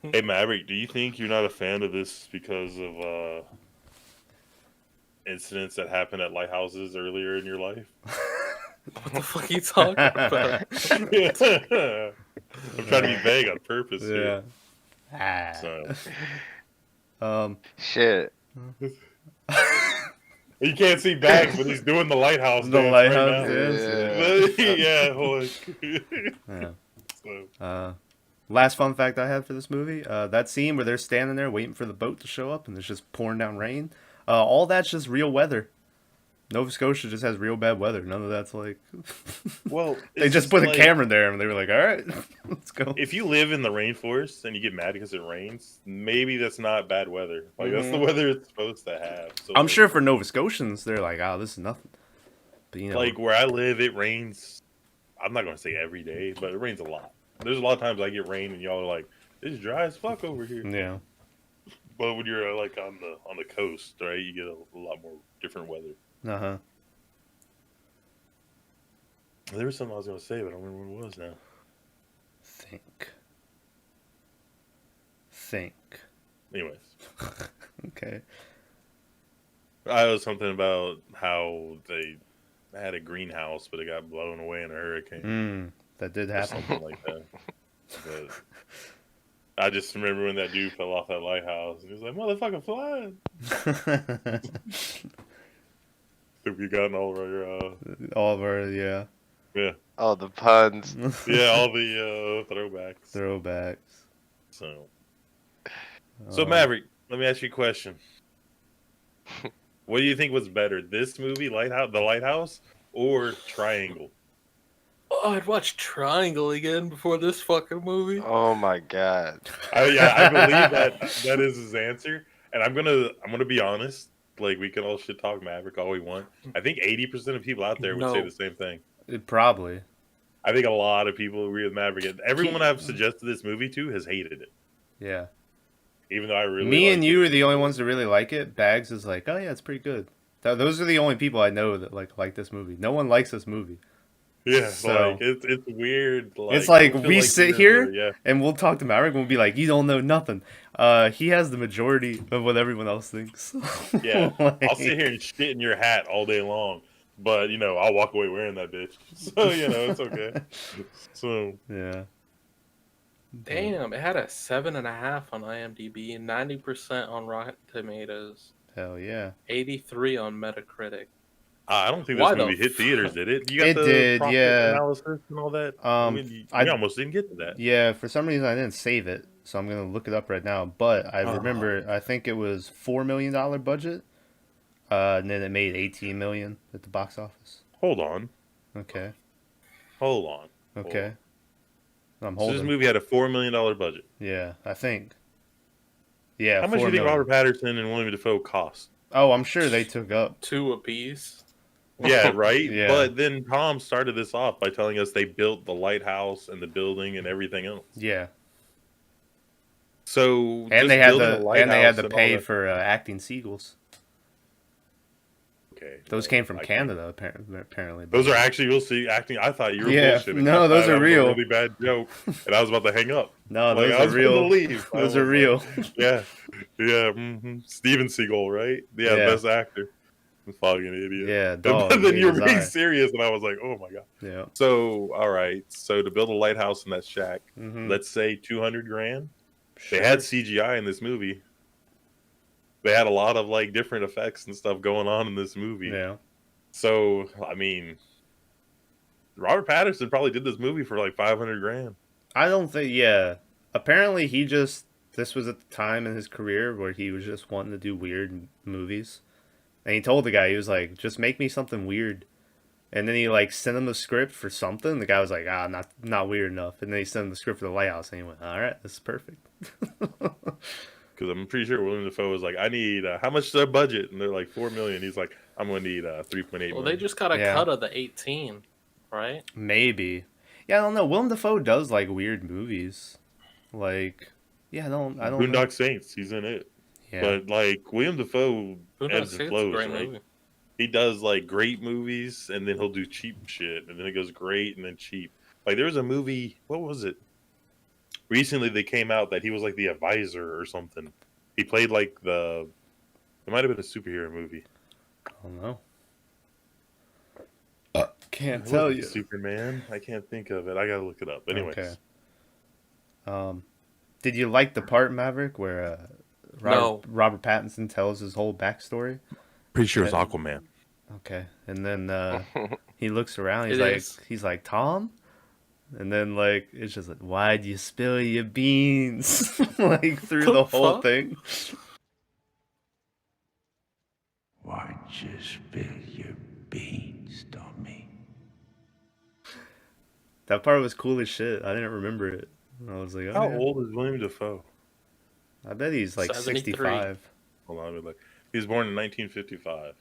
Hey, Maverick, do you think you're not a fan of this because of incidents that happened at lighthouses earlier in your life? What the fuck are you talking about? I'm trying to be vague on purpose here. Yeah. So. Shit. You can't see Bags, but he's doing the lighthouse. The dance lighthouse right dance. yeah. Yeah. Last fun fact I had for this movie: that scene where they're standing there waiting for the boat to show up, and there's just pouring down rain. All that's just real weather. Nova Scotia just has real bad weather. None of that's like. Well, they just put a camera there, and they were like, "All right, let's go." If you live in the rainforest and you get mad because it rains, maybe that's not bad weather. Like that's the weather it's supposed to have. So, I'm sure for Nova Scotians, they're like, "Oh, this is nothing." But you know, like where I live, it rains. I'm not gonna say every day, but it rains a lot. There's a lot of times I get rain, and y'all are like, "It's dry as fuck over here." Yeah. But when you're like on the coast, right, you get a lot more different weather. Uh-huh. There was something I was going to say, but I don't remember what it was now. Think. Anyways. Okay. I was something about how they had a greenhouse, but it got blown away in a hurricane. That did Or happen. something like that. But I just remember when that dude fell off that lighthouse, and he was like, "Motherfucker, flying!" So we got all of our, yeah. Yeah. All the puns. Yeah, all the Throwbacks. So Maverick, let me ask you a question. What do you think was better, this movie, The Lighthouse, or Triangle? Oh, I'd watch Triangle again before this fucking movie. Oh my god. I believe that is his answer, and I'm gonna be honest. Like, we can all shit talk Maverick all we want. I think 80% of people out there would say the same thing. Probably. I think a lot of people agree with Maverick. Everyone I've suggested this movie to has hated it. Yeah. Even though I really Me like and it. you are the only ones that really like it. Bags is like, oh yeah, it's pretty good. Those are the only people I know that like this movie. No one likes this movie. Yeah, So, like it's weird. Like, it's like I feel we like sit you're- here and we'll talk to Maverick and we'll be like, you don't know nothing. He has the majority of what everyone else thinks. Yeah, Like- I'll sit here and shit in your hat all day long, but I'll walk away wearing that bitch. So it's okay. So yeah. Damn, it had a 7.5 on IMDb, 90% on Rotten Tomatoes, Hell yeah. 83 on Metacritic. I don't think Why this the movie hit theaters, did it? You got It the did, profit yeah. analysis and all that. You I- almost didn't get to that. Yeah, for some reason I didn't save it, so I'm gonna look it up right now. But I remember, I think it was $4 million budget, and then it made 18 million at the box office. Hold on. Okay. Okay. I'm So holding. this movie had a $4 million budget. Yeah, I think. Yeah. How much do $4 you think million. Robert Pattinson and Willem Dafoe cost? Oh, I'm sure they took up. 2 apiece. Yeah, right? Yeah. But then Tom started this off by telling us they built the lighthouse and the building and everything else. Yeah, So and they had building a to lighthouse pay and all that- for acting seagulls. Okay, Those well, came from I can't- Canada, apparently. Those are actually, you'll see, acting. I thought you were Yeah, bullshitting. no, I those thought are that was real. a really bad joke, and I was about to hang up. No, Like, those I are was real. gonna leave. I Those was are real. like, yeah. Mm-hmm. Steven Seagal, right? Yeah, Yeah. best actor. I'm fucking idiot. Yeah, And dog. then you were his being eye. serious, and I was like, oh my god. Yeah. So, all right. So to build a lighthouse in that shack, Mhm. let's say 200 grand. They had CGI in this movie. They had a lot of like different effects and stuff going on in this movie. Yeah. So I mean, Robert Pattinson probably did this movie for like 500 grand. I don't think. Yeah. Apparently, this was at the time in his career where he was just wanting to do weird movies, and he told the guy, he was like, "Just make me something weird." And then he like sent him the script for something. The guy was like, not weird enough. And then he sent him the script for the Lighthouse, and he went, "All right, this is perfect." Because I'm pretty sure Willem Dafoe was like, "I need how much is their budget?" And they're like, $4 million. He's like, "I'm gonna need 3.8 million." Well, they just got a Yeah. cut of the 18, right? Maybe. Yeah, I don't know. Willem Dafoe does like weird movies. Like, yeah, I don't know. Boondock Saints, he's in it. Yeah. But like William Dafoe Boondock ebbs Saints and is a flows, great right? movie. He does like great movies, and then he'll do cheap shit, and then it goes great, and then cheap. Like there was a movie, what was it? Recently, they came out that he was like the advisor or something. He played like it might have been a superhero movie. I don't know. Can't It tell wasn't you. Superman. I can't think of it. I gotta look it up. Anyways, Okay. Did you like the part, Maverick, where No. Robert Pattinson tells his whole backstory? pretty sure it's Yeah. Aquaman. Okay, and then he looks around. It He's is. like Tom, and then like it's just like, why'd you spill your beans like through the whole fuck? thing? Why'd you spill your beans, dummy? That part was cool as shit. I didn't remember it. I was like, oh, How yeah. old is William Dafoe? I bet he's like 73. 65. Hold on, let me look. He was born in 1955.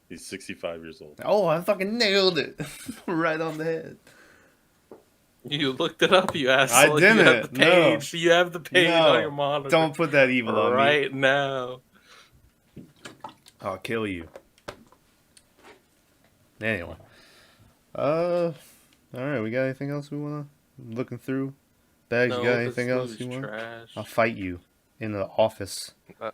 He's 65 years old. Oh, I fucking nailed it. Right on the head. You looked it up, you asshole. I You have didn't, the page. You have the page No, on your monitor. Don't put that evil on me. right now. I'll kill you. Anyway. Alright, we got anything else we wanna looking through? Bags, No, you got this anything else movie's you want? trash. I'll fight you in the office. I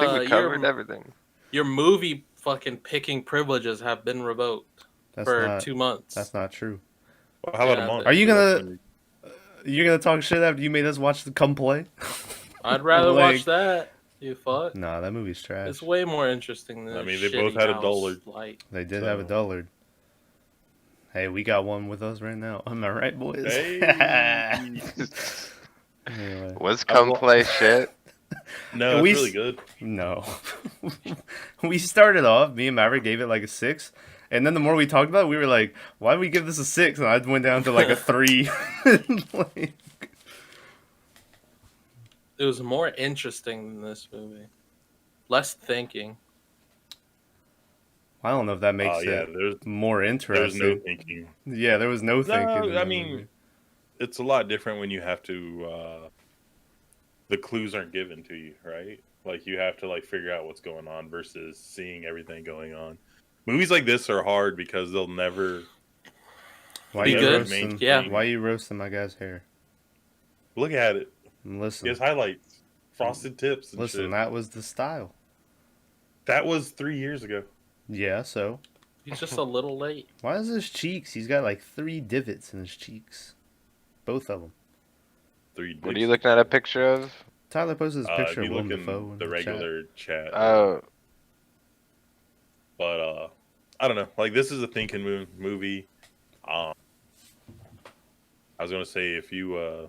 think we your- covered everything. Your movie fucking picking privileges have been revoked That's for not 2 months. that's not true. Well, how about Yeah, a month? Are you That's gonna- when You're gonna talk shit after you made us watch the Come Play? I'd rather Like- watch that. You fuck. Nah, that movie's trash. It's way more interesting than I mean, this they both shitty had a house dullard. light. They did So- have a dullard. Hey, we got one with us right now. Am I right, boys? Hey. Anyway, Was come play shit? No, We it's really s- good. no. We started off, me and Maverick gave it like a 6. And then the more we talked about it, we were like, why did we give this a 6? And I went down to like a 3. Like, It was more interesting than this movie. Less thinking. I don't know if that makes Yeah, it there's more no interesting. thinking. Yeah, there was no thinking. in No, I that mean, movie. it's a lot different when you have to. The clues aren't given to you, right? Like you have to like figure out what's going on versus seeing everything going on. Movies like this are hard because they'll never. Why Be you good. roasting? Yeah. Why you roasting my guy's hair? Look at it. Listen, He has highlights, frosted tips, and listen. shit. That was the style. That was 3 years ago. Yeah. So He's just a little late. why is his cheeks? He's got like 3 divots in his cheeks, both of them. What are you looking at a picture of? Tyler posted his If picture you of Willem look in Dafoe in the chat. regular chat. Oh, But I don't know. Like this is a thinking movie. I was gonna say if you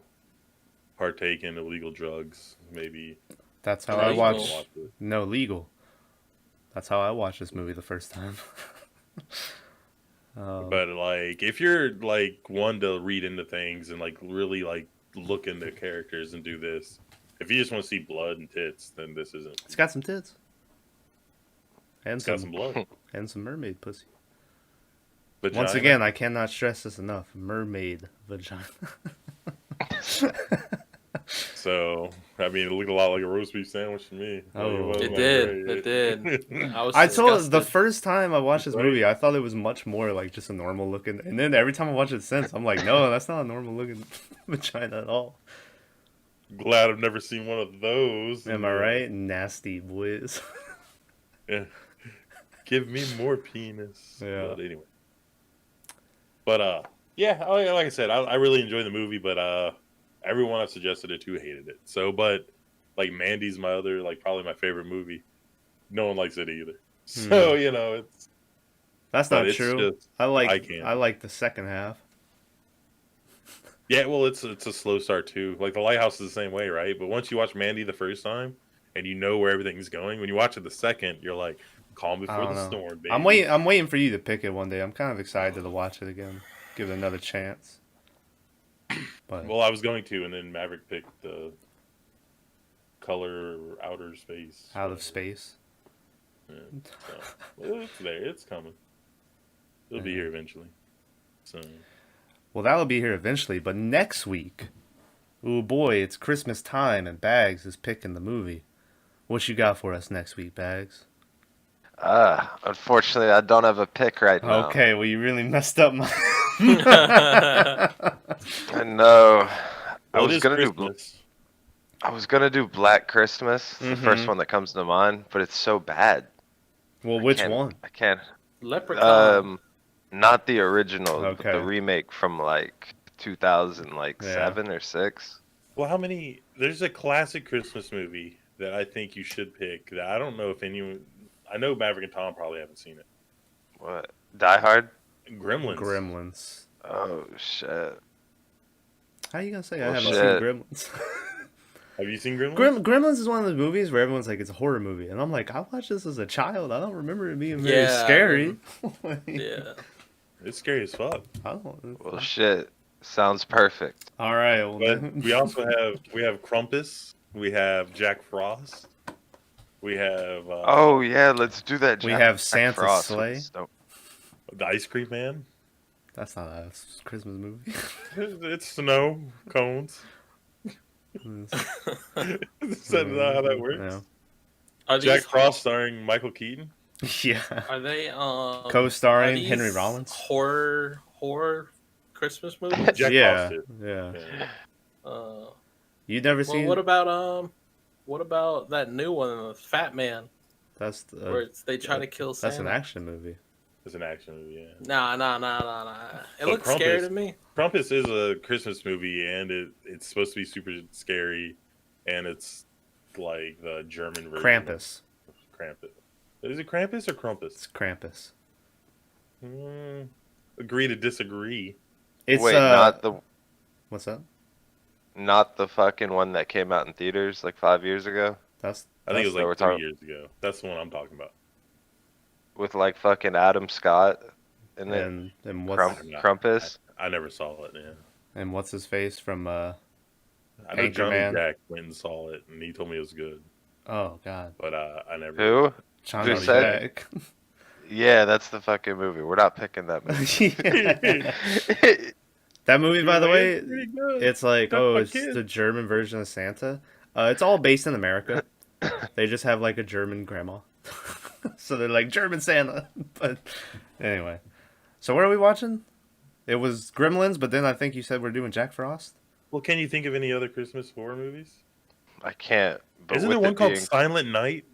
partake in illegal drugs, maybe That's how No, I you watch. don't. it. No, legal. That's how I watched this movie the first time. But like if you're like one to read into things and like really like look into characters and do this, if you just want to see blood and tits, then this isn't. It's got some tits. And It's got some blood. and some mermaid pussy. Vagina. Once again, I cannot stress this enough. Mermaid vagina. So I mean, it looked a lot like a roast beef sandwich to me. Oh. wasn't It like did. great. It did. I was I told the disgusted. first time I watched this Right. movie, I thought it was much more like just a normal looking. And then every time I watch it since, I'm like, no, that's not a normal looking vagina at all. Glad I've never seen one of those. Am I right? Nasty boys. Yeah. Give me more penis. Yeah. But anyway. But yeah, like I said, I really enjoyed the movie, but everyone I've suggested it to hated it. So, but like Mandy's my other, like probably my favorite movie. No one likes it either. So you know, it's That's but not it's true. just I can't. I like the second half. Yeah, well, it's a slow start too. Like the Lighthouse is the same way, right? But once you watch Mandy the first time and you know where everything's going, when you watch it the second, you're like, calm I before don't the know. storm, baby. I'm waiting for you to pick it one day. I'm kind of excited to watch it again. Give it another chance. But Well, I was going to, and then Maverick picked the color outer space. out of whatever. space. Yeah, so, well, it's there. It's coming. It'll be Yeah. here eventually. So Well, that'll be here eventually, but next week, oh boy, it's Christmas time and Bags is picking the movie. What you got for us next week, Bags? Unfortunately, I don't have a pick right now. Okay, well, you really messed up my. I know. I well, it was is gonna do. Christmas. I was gonna do Black Christmas. It's the first Mhm. one that comes to mind, but it's so bad. Well, which Can't- one? I can't. Leprechaun. Not the original, but Okay. the remake from like 2000, like Yeah. 7 or 6. Well, how many? There's a classic Christmas movie that I think you should pick. That I don't know if anyone. I know Maverick and Tom probably haven't seen it. What? Die Hard? Gremlins. Gremlins. Oh shit. How you gonna say Well, I haven't shit. seen Gremlins? Have you seen Gremlins? Gremlins is one of those movies where everyone's like, it's a horror movie. And I'm like, I watched this as a child. I don't remember it being very Yeah, scary. Yeah. It's scary as fuck. I don't. Well, shit. Sounds perfect. All right. Well, But we also have Krampus. We have Jack Frost. We have Oh yeah, let's do that. We Jack- have Jack Santa's Frost with Sleigh. the snow. the Ice Cream Man. That's not a Christmas movie. It's snow cones. Is that not how that works? Yeah. Are Jack these Frost starring Michael Keaton. Yeah. Are they Co-starring are these Henry Rollins. horror Christmas movies? Jack Yeah. Frost did. Yeah. Yeah. You never Well, seen? what about that new one, Fat Man, That's where they try to kill Santa? that's an action movie. It's an action movie, yeah. Nah. It But looks scary Krampus- to me. Krampus is a Christmas movie, and it's supposed to be super scary, and it's like the German version. Krampus. Of Krampus. Is it Krampus or Krampus? It's Krampus. Agree to disagree. It's Wait, what's that? not the fucking one that came out in theaters like 5 years ago That's I think it was what we're like 3 talking- years ago. That's the one I'm talking about. with like fucking Adam Scott in it. and what's Krampus. I never saw it, yeah. and what's his face from I know Johnny Anchorman. Jack went and saw it, and he told me it was good, oh god, but I never. Who? Johnny said- Jack. Yeah, that's the fucking movie. We're not picking that movie. Yeah. That movie, by the way, It's pretty good. it's like, That's oh, my it's kid. the German version of Santa. It's all based in America. They just have like a German grandma, so they're like German Santa. But anyway, so what are we watching? It was Gremlins, but then I think you said we're doing Jack Frost. Well, can you think of any other Christmas horror movies? I can't. But Isn't with there one it called being- Silent Night?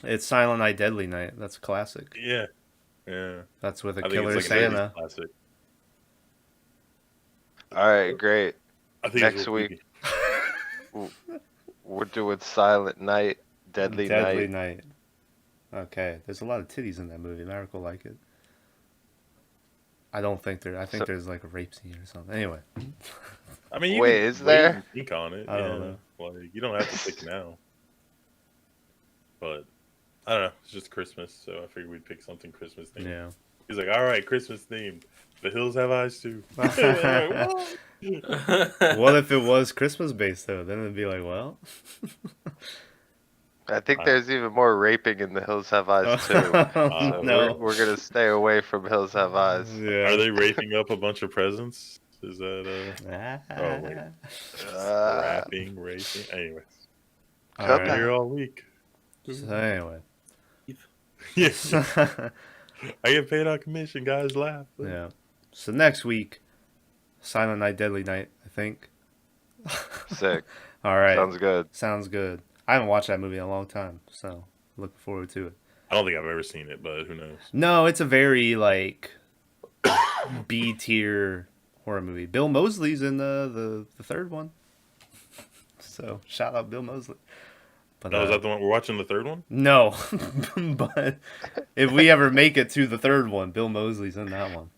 It's Silent Night, Deadly Night. That's a classic. Yeah, yeah. That's with a I think killer it's like an 80s Santa. classic. All right, great. I think Next it's real week. creepy. We're doing Silent Night, Deadly Night. Night. Okay, there's a lot of titties in that movie. Marek will like it. I don't think there. I think So- there's like a rape scene or something. Anyway, I mean, you Wait, can is there? and think on it. I don't yeah. know. Like, you don't have to pick now. But I don't know. It's just Christmas, so I figured we'd pick something Christmas themed. yeah. He's like, all right, Christmas themed. The hills have eyes too. What if it was Christmas based though? Then it'd be like, well, I think there's even more raping in The Hills Have Eyes too. So no. we're gonna stay away from Hills Have Eyes. Yeah. Are they raping up a bunch of presents? Is that Oh, wait. rapping, raping? Anyways, All Come I'm right. here all week. So anyway, Yes, I get paid on commission. Guys laugh. yeah. So next week, Silent Night, Deadly Night. I think. Sick. All right. Sounds good. Sounds good. I haven't watched that movie in a long time, so looking forward to it. I don't think I've ever seen it, but who knows? No, it's a very like B tier horror movie. Bill Moseley's in the third one. So shout out Bill Moseley. But Oh, is that the one we're watching? The third one? no, but if we ever make it to the third one, Bill Moseley's in that one.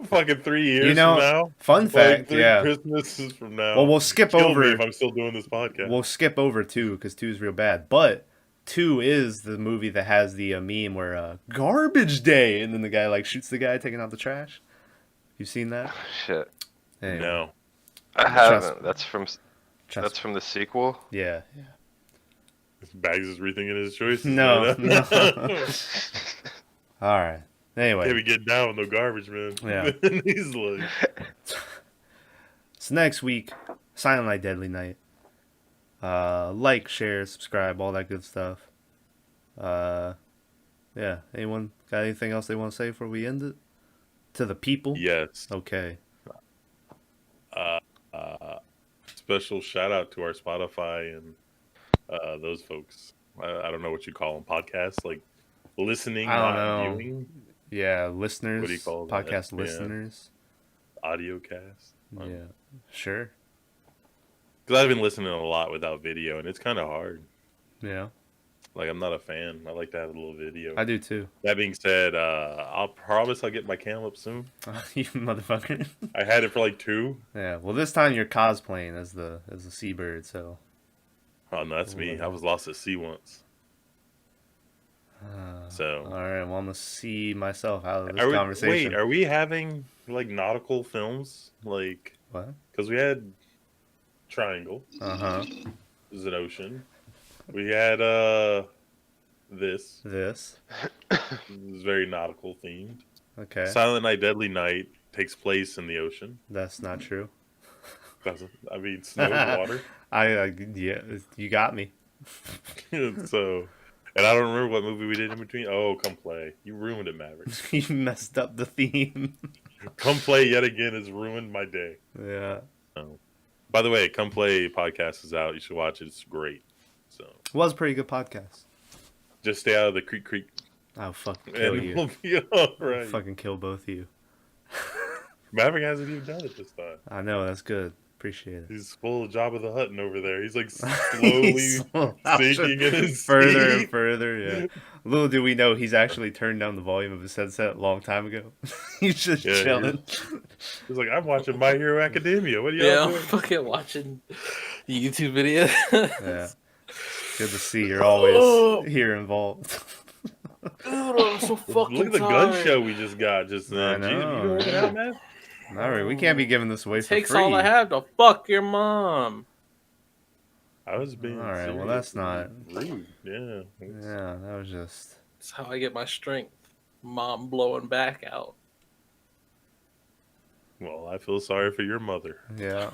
Fucking 3 years You know, from now. fun Like fact, 3 yeah. Christmases from now. Well, we'll skip Kill over. me if I'm still doing this podcast. We'll skip over 2 because 2 is real bad. But 2 is the movie that has the meme where garbage day, and then the guy like shoots the guy taking out the trash. You've seen that? Shit. Anyway, No. I Trust haven't. me. That's from the sequel. Yeah. Bags is rethinking his choices. No. right no. now. All right. Anyway, Can't be getting down with no garbage, man. Yeah. And he's like, so next week, Silent Night, Deadly Night. Like, share, subscribe, all that good stuff. Yeah. Anyone got anything else they want to say before we end it? To the people? yes. Okay. Special shout out to our Spotify and those folks. I don't know what you call them. Podcasts, like listening, I don't not know. viewing. Yeah, listeners. What do you call that? Podcast Yeah. listeners. Audio cast. Yeah. Sure. Because I've been listening a lot without video, and it's kind of hard. Yeah. Like, I'm not a fan. I like to have a little video. I do too. That being said, I'll promise I'll get my cam up soon. You motherfucker. I had it for like 2. Yeah. Well, this time you're cosplaying as the seabird, so. Oh, no, that's me. I was lost at sea once. So. All right. Well, I'm gonna see myself out of this conversation. Wait, are we having like nautical films? Like, What? because we had Triangle, Uh-huh. this is an ocean. We had this. This. This is very nautical themed. Okay. Silent Night, Deadly Night takes place in the ocean. That's not true. I mean, snow and water. Yeah, you got me. So, and I don't remember what movie we did in between. Oh, Come Play. You ruined it, Maverick. You messed up the theme. Come Play yet again has ruined my day. Yeah. By the way, Come Play podcast is out. You should watch it. It's great. So, Was a pretty good podcast. just stay out of the creek. I'll fucking kill And you. we'll be all I'll right. fucking kill both of you. Maverick hasn't even done it this time. I know, that's good. Appreciate it. He's full of Jabba the Hutt over there. He's like slowly He's sinking in his further seat. and further, yeah. Little do we know, he's actually turned down the volume of his headset a long time ago. He's just Yeah, chilling. He's like, I'm watching My Hero Academia. What are y'all Yeah, I'm doing? fucking watching YouTube videos. Yeah. Good to see you're always here involved. Dude, I'm so fucking Look at the tired. gun show we just got just I then. Jesus, know. you working out, man? Alright, we can't be giving this away for Takes free. all I have to fuck your mom. I was being All right, well, serious. that's not- rude. Yeah. Yeah, that was just... That's how I get my strength. Mom blowing back out. Well, I feel sorry for your mother. Yeah.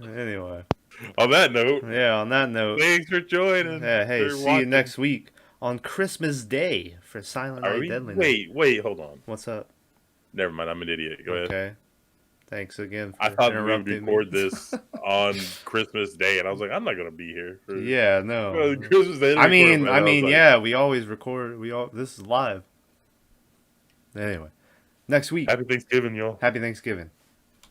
Anyway. On that note, Yeah, on that note... thanks for joining. Yeah, hey, for see you watching. next week on Christmas Day for Silent Are Night, we? Deadly Night. Wait, hold on. What's up? Never mind, I'm an idiot. Go ahead. Okay. Thanks again for I thought we would interrupting record me. this on Christmas Day, and I was like, I'm not gonna be here. For Yeah, no. Christmas Day. I mean, was like, yeah, we always record. This is live. Anyway, next week. Happy Thanksgiving, y'all. Happy Thanksgiving.